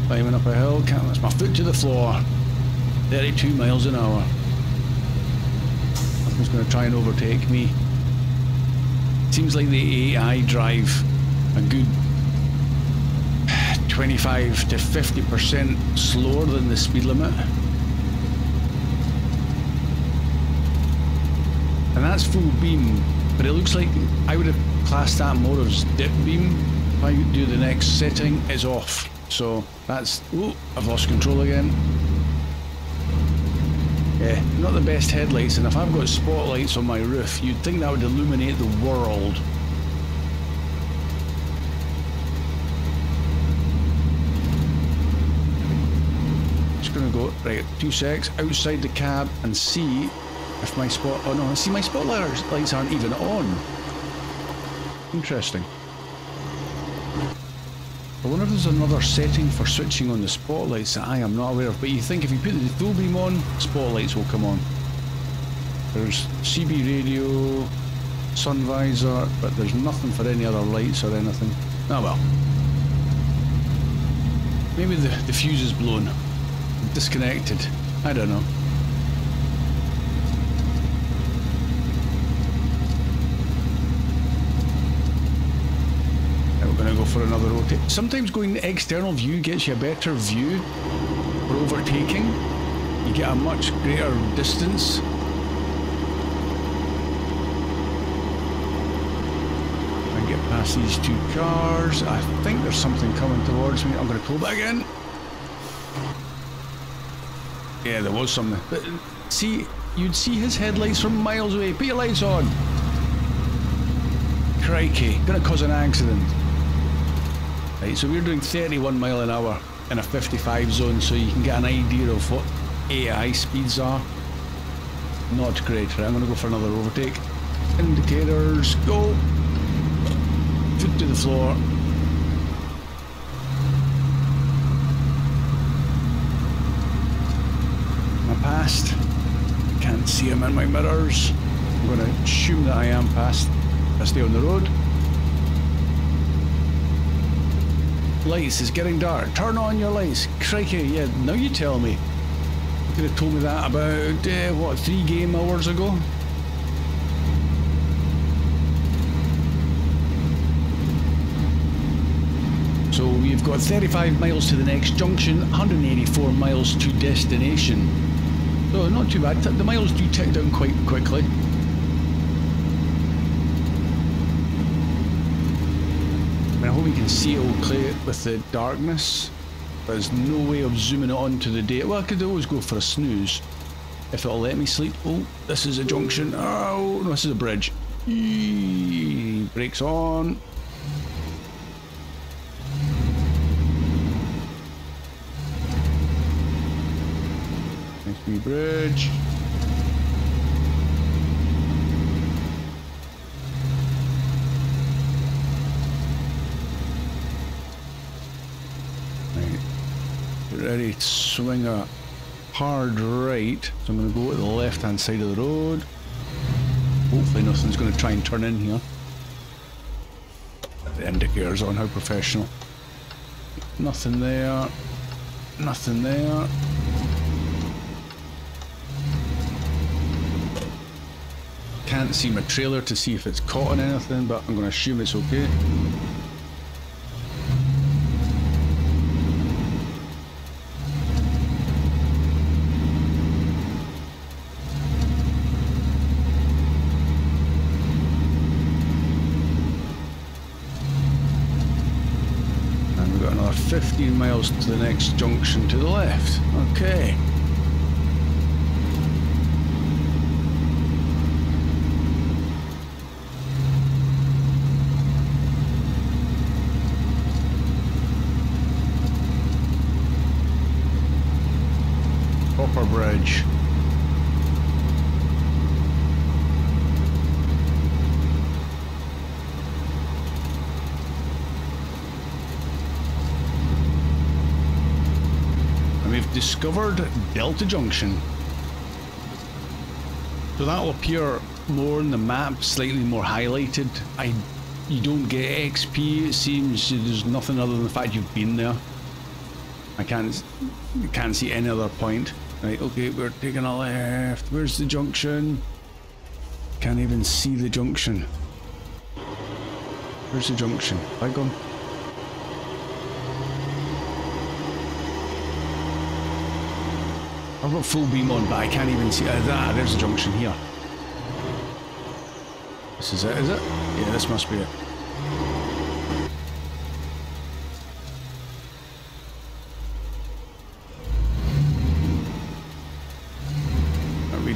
[SPEAKER 1] Climbing up a hill, that's my foot to the floor. 32 miles an hour. Nothing's going to try and overtake me. Seems like the AI drive a good 25 to 50% slower than the speed limit. And that's full beam, but it looks like I would have classed that more as dip beam. If I do the next setting, it's off. So that's, ooh, I've lost control again. Yeah, not the best headlights, and if I've got spotlights on my roof, you'd think that would illuminate the world. Just gonna go, right, 2 secs, outside the cab and see if my oh no, I see my spotlights aren't even on. Interesting. I wonder if there's another setting for switching on the spotlights that I am not aware of, but you think if you put the full beam on, spotlights will come on. There's CB radio, sun visor, but there's nothing for any other lights or anything. Oh well. Maybe the fuse is blown. Disconnected. I don't know. We're going to go for another rotate. Sometimes going the external view gets you a better view for overtaking. You get a much greater distance. And get past these 2 cars. I think there's something coming towards me. I'm going to pull back in. Yeah, there was something. But see, you'd see his headlights from miles away. Put your lights on. Crikey, going to cause an accident. Right, so we're doing 31 mile an hour in a 55 zone, so you can get an idea of what AI speeds are. Not great. Right, I'm going to go for another overtake. Indicators, go. foot to the floor. Am I past? Can't see him in my mirrors. I'm going to assume that I am past. I stay on the road. Lights, it's getting dark. Turn on your lights. Crikey, yeah, now you tell me. You could have told me that about, what, 3 game hours ago? So we've got 35 miles to the next junction, 184 miles to destination. So not too bad. The miles do tick down quite quickly. I hope you can see it all clear with the darkness. There's no way of zooming it onto the day. Well, I could always go for a snooze if it'll let me sleep. Oh, this is a junction. Oh, no, this is a bridge. Eee, brakes on. Nice wee bridge. Ready to swing a hard right, so I'm going to go to the left hand side of the road. Hopefully nothing's going to try and turn in here. The indicator's on, how professional. Nothing there, nothing there. Can't see my trailer to see if it's caught on anything, but I'm going to assume it's okay. And we've got another 15 miles to the next junction to the left. Okay. Upper bridge. And we've discovered Delta Junction. So that'll appear more on the map, slightly more highlighted. You don't get XP, it seems. There's nothing other than the fact you've been there. I can't see any other point. Right, okay, we're taking a left. Where's the junction? Can't even see the junction. Where's the junction? Have I gone? I've got full beam on, but I can't even see. There's the junction here. This is it, is it? Yeah, this must be it.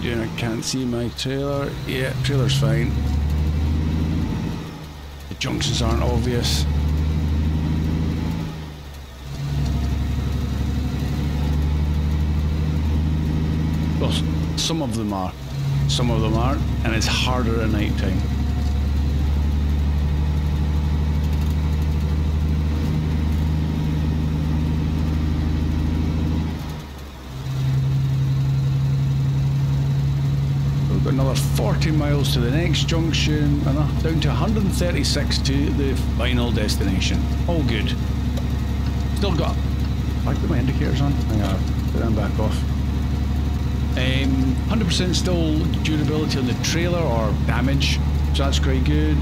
[SPEAKER 1] I can't see my trailer. Yeah, trailer's fine. The junctions aren't obvious. Well, some of them are. Some of them aren't, and it's harder at night time. Another 40 miles to the next junction, and down to 136 to the final destination. All good. Still got... Have I put my indicators on? I have. Put them back off. 100% still durability on the trailer, or damage, so that's quite good.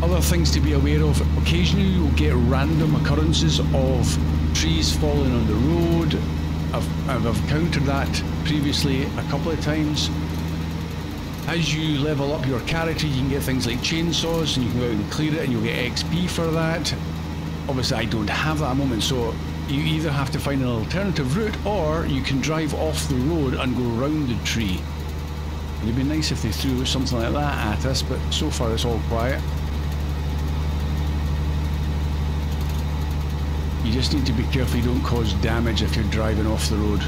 [SPEAKER 1] Other things to be aware of: occasionally you'll get random occurrences of trees falling on the road. I've encountered that previously a couple of times. As you level up your character, you can get things like chainsaws, and you can go out and clear it, and you'll get XP for that. Obviously I don't have that at the moment, so you either have to find an alternative route, or you can drive off the road and go around the tree. It'd be nice if they threw something like that at us, but so far it's all quiet. You just need to be careful you don't cause damage if you're driving off the road.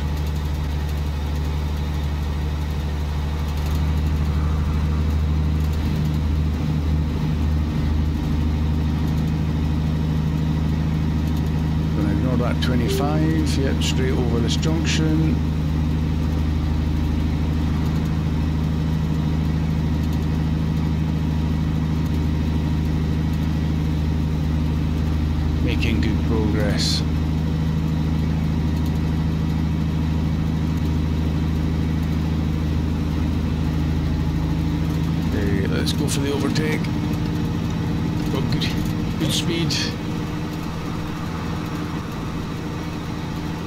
[SPEAKER 1] we're at 25. Yep, straight over this junction. Making good progress. Okay, let's go for the overtake. Got good speed.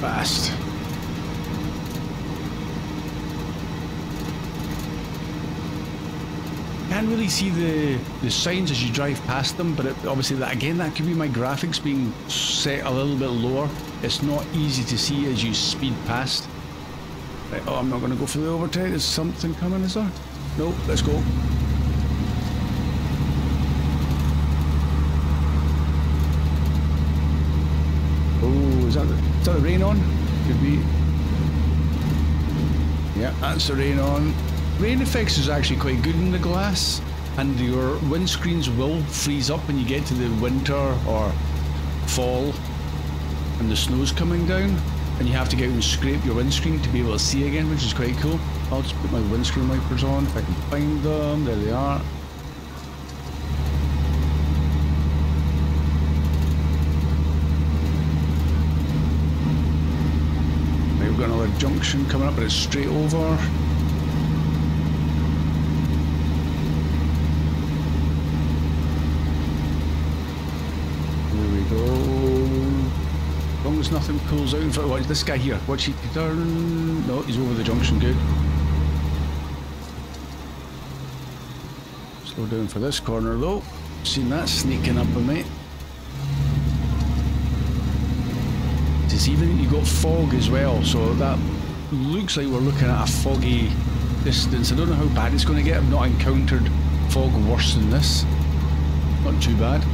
[SPEAKER 1] Fast. Can't really see the signs as you drive past them, but obviously that could be my graphics being set a little bit lower. It's not easy to see as you speed past. Right, oh, I'm not going to go for the overtake. There's something coming, is there? Nope, let's go. Oh, is that the rain on? Could be. Yeah, that's the rain on. Rain effects is actually quite good in the glass, and your windscreens will freeze up when you get to the winter or fall and the snow's coming down, and you have to get out and scrape your windscreen to be able to see again, which is quite cool. I'll just put my windscreen wipers on if I can find them. There they are. We've got another junction coming up, but it's straight over. There we go. As long as nothing pulls out in front. Watch this guy here. Watch he turn. No, he's over the junction. Good. Slow down for this corner though. Seen that sneaking up on me. Even you got fog as well, so that looks like we're looking at a foggy distance. I don't know how bad it's going to get. I've not encountered fog worse than this. Not too bad.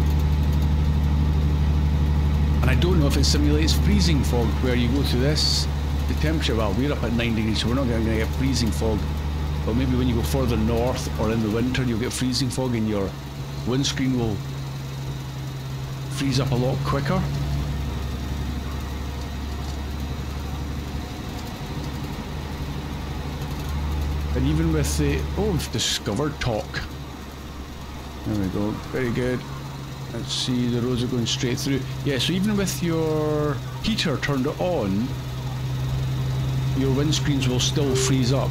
[SPEAKER 1] And I don't know if it simulates freezing fog where you go to this. The temperature, well, we're up at 9 degrees, so we're not going to get freezing fog. But maybe when you go further north or in the winter, you'll get freezing fog and your windscreen will freeze up a lot quicker. And even with the, oh, we've discovered talk. There we go, very good. Let's see, the roads are going straight through. Yeah, so even with your heater turned on, your windscreens will still freeze up.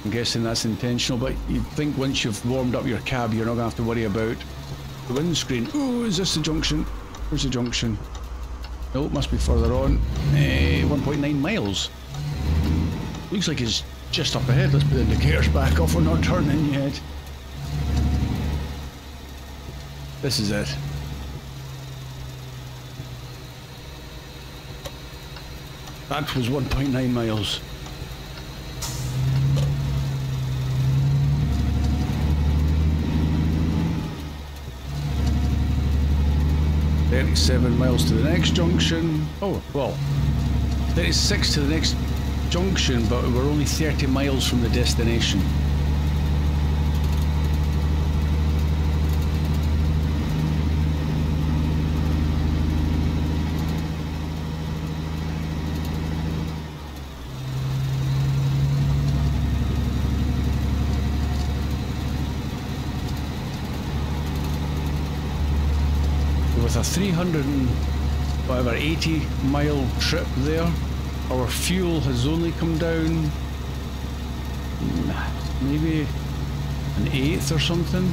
[SPEAKER 1] I'm guessing that's intentional, but you'd think once you've warmed up your cab, you're not going to have to worry about the windscreen. Oh, is this the junction? Where's the junction? No, it must be further on. 1.9 miles. Looks like it's just up ahead. Let's put the indicators back off. We're not turning yet. This is it. That was 1.9 miles. .37 miles to the next junction. Oh, well, 36 to the next junction, but we're only 30 miles from the destination. With a 380 mile trip there, our fuel has only come down maybe an eighth or something,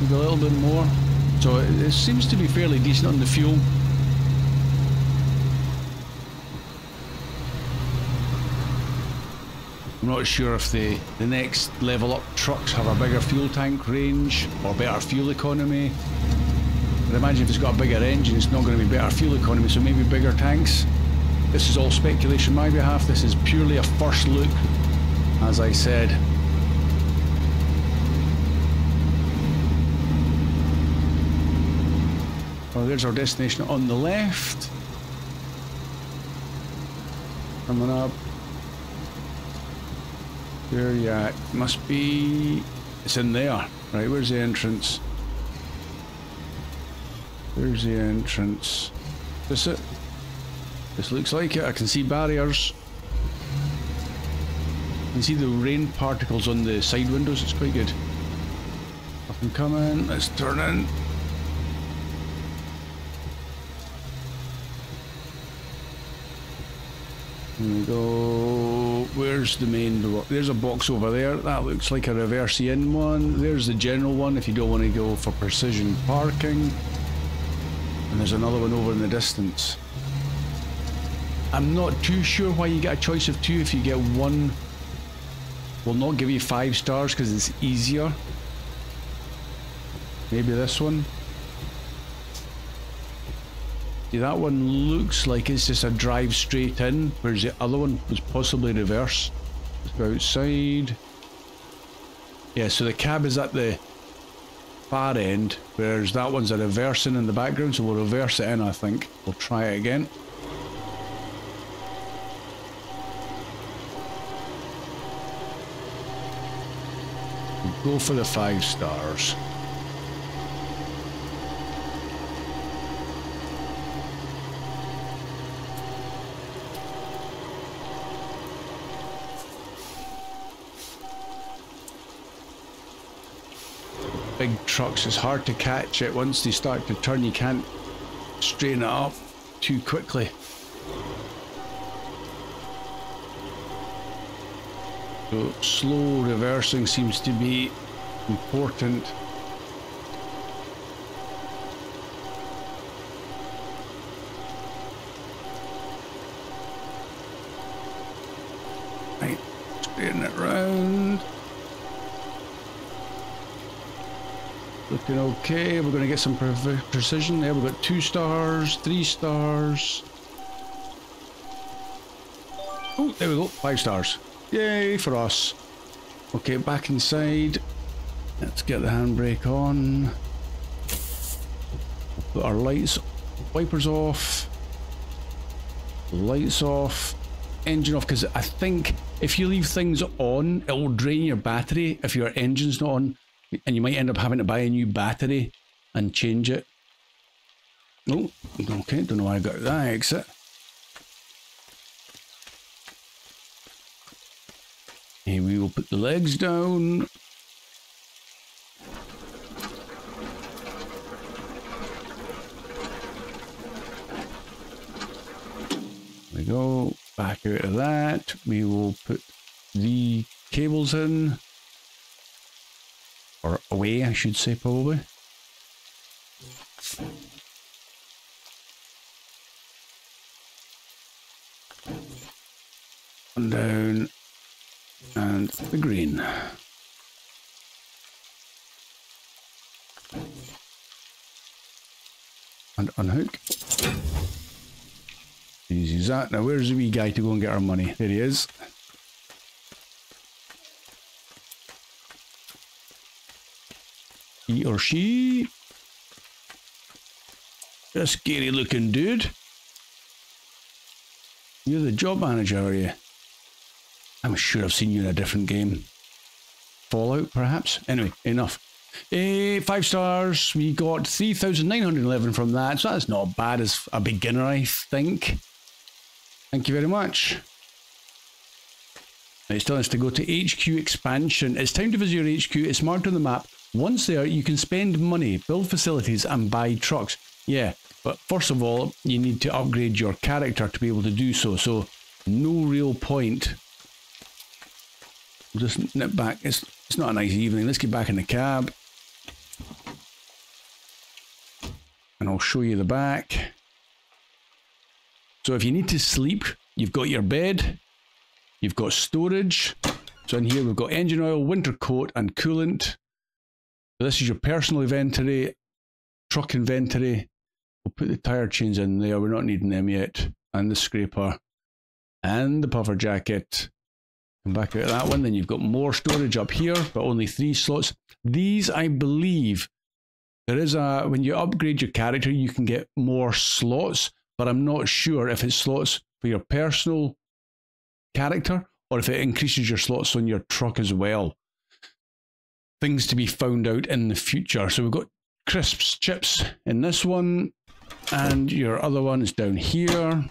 [SPEAKER 1] maybe a little bit more, so it seems to be fairly decent on the fuel. I'm not sure if the next level up trucks have a bigger fuel tank range or better fuel economy. I'd imagine if it's got a bigger engine, it's not going to be better fuel economy, so maybe bigger tanks. This is all speculation on my behalf. This is purely a first look, as I said. Well, there's our destination on the left. Coming up. There, yeah, it must be. It's in there. Right, where's the entrance? There's the entrance. Is this it? This looks like it. I can see barriers. You can see the rain particles on the side windows. It's quite good. Up and coming. Let's turn in. Here we go. Where's the main door? There's a box over there. That looks like a reverse in one. There's the general one if you don't want to go for precision parking. And there's another one over in the distance. I'm not too sure why you get a choice of two. If you get one, will not give you 5 stars because it's easier. Maybe this one. See, that one looks like it's just a drive straight in, whereas the other one was possibly reverse. Let's go outside. Yeah, so the cab is at the far end, whereas that one's a reversing in the background, so we'll reverse it in, I think. We'll try it again. We'll go for the 5 stars. Big trucks, it's hard to catch it. Once they start to turn, you can't straighten it up too quickly. So slow reversing seems to be important. Right, straighten it round. Looking okay. We're going to get some precision there. We've got 2 stars, 3 stars. Oh, there we go. 5 stars. Yay for us. Okay, back inside. Let's get the handbrake on. Put our lights, wipers off. Lights off. Engine off, because I think if you leave things on, it will drain your battery if your engine's not on. And you might end up having to buy a new battery and change it. Oh, okay, don't know why I got that exit. Here we will put the legs down. There we go, back out of that. We will put the cables in. Or away, I should say, probably. One down. And the green. And unhook. Easy as that. Now, where's the wee guy to go and get our money? There he is. He or she. A scary looking dude. You're the job manager, are you? I'm sure I've seen you in a different game. Fallout, perhaps? Anyway, enough. 5 stars. We got 3,911 from that, so that's not bad as a beginner, I think. Thank you very much. It's telling us to go to HQ expansion. It's time to visit your HQ. It's marked on the map. Once there, you can spend money, build facilities, and buy trucks. Yeah, but first of all, you need to upgrade your character to be able to do so. So, no real point. We'll just nip back. It's not a nice evening. Let's get back in the cab. And I'll show you the back. So if you need to sleep, you've got your bed. You've got storage. So in here we've got engine oil, winter coat, and coolant. So this is your personal inventory, truck inventory. We'll put the tyre chains in there. We're not needing them yet. And the scraper. And the puffer jacket. Come back out of that one. Then you've got more storage up here, but only 3 slots. These, I believe, there is a, when you upgrade your character, you can get more slots, but I'm not sure if it's slots for your personal character or if it increases your slots on your truck as well. Things to be found out in the future. So we've got crisps, chips in this one, and your other one is down here.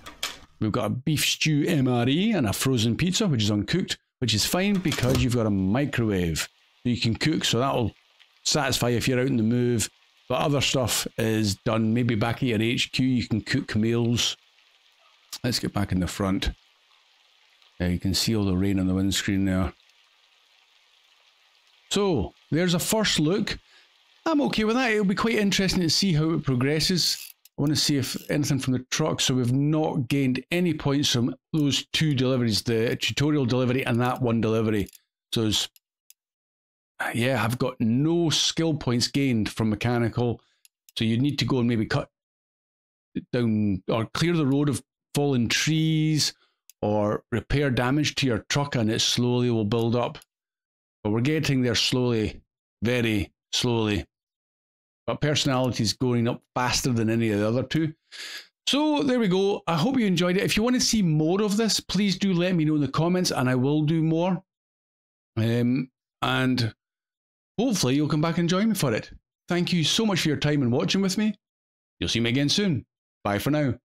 [SPEAKER 1] We've got a beef stew MRE and a frozen pizza, which is uncooked, which is fine because you've got a microwave. So you can cook, so that'll satisfy if you're out in the move. But other stuff is done maybe back at your HQ. You can cook meals. Let's get back in the front. You can see all the rain on the windscreen there. So there's a first look. I'm okay with that. It'll be quite interesting to see how it progresses. I want to see if anything from the truck. So we've not gained any points from those 2 deliveries, the tutorial delivery and that 1 delivery. So yeah, I've got no skill points gained from mechanical. So you need to go and maybe cut down or clear the road of fallen trees or repair damage to your truck, and it slowly will build up. But we're getting there slowly, very slowly. But personality is going up faster than any of the other 2. So there we go. I hope you enjoyed it. If you want to see more of this, please do let me know in the comments, and I will do more. And hopefully you'll come back and join me for it. Thank you so much for your time and watching with me. You'll see me again soon. Bye for now.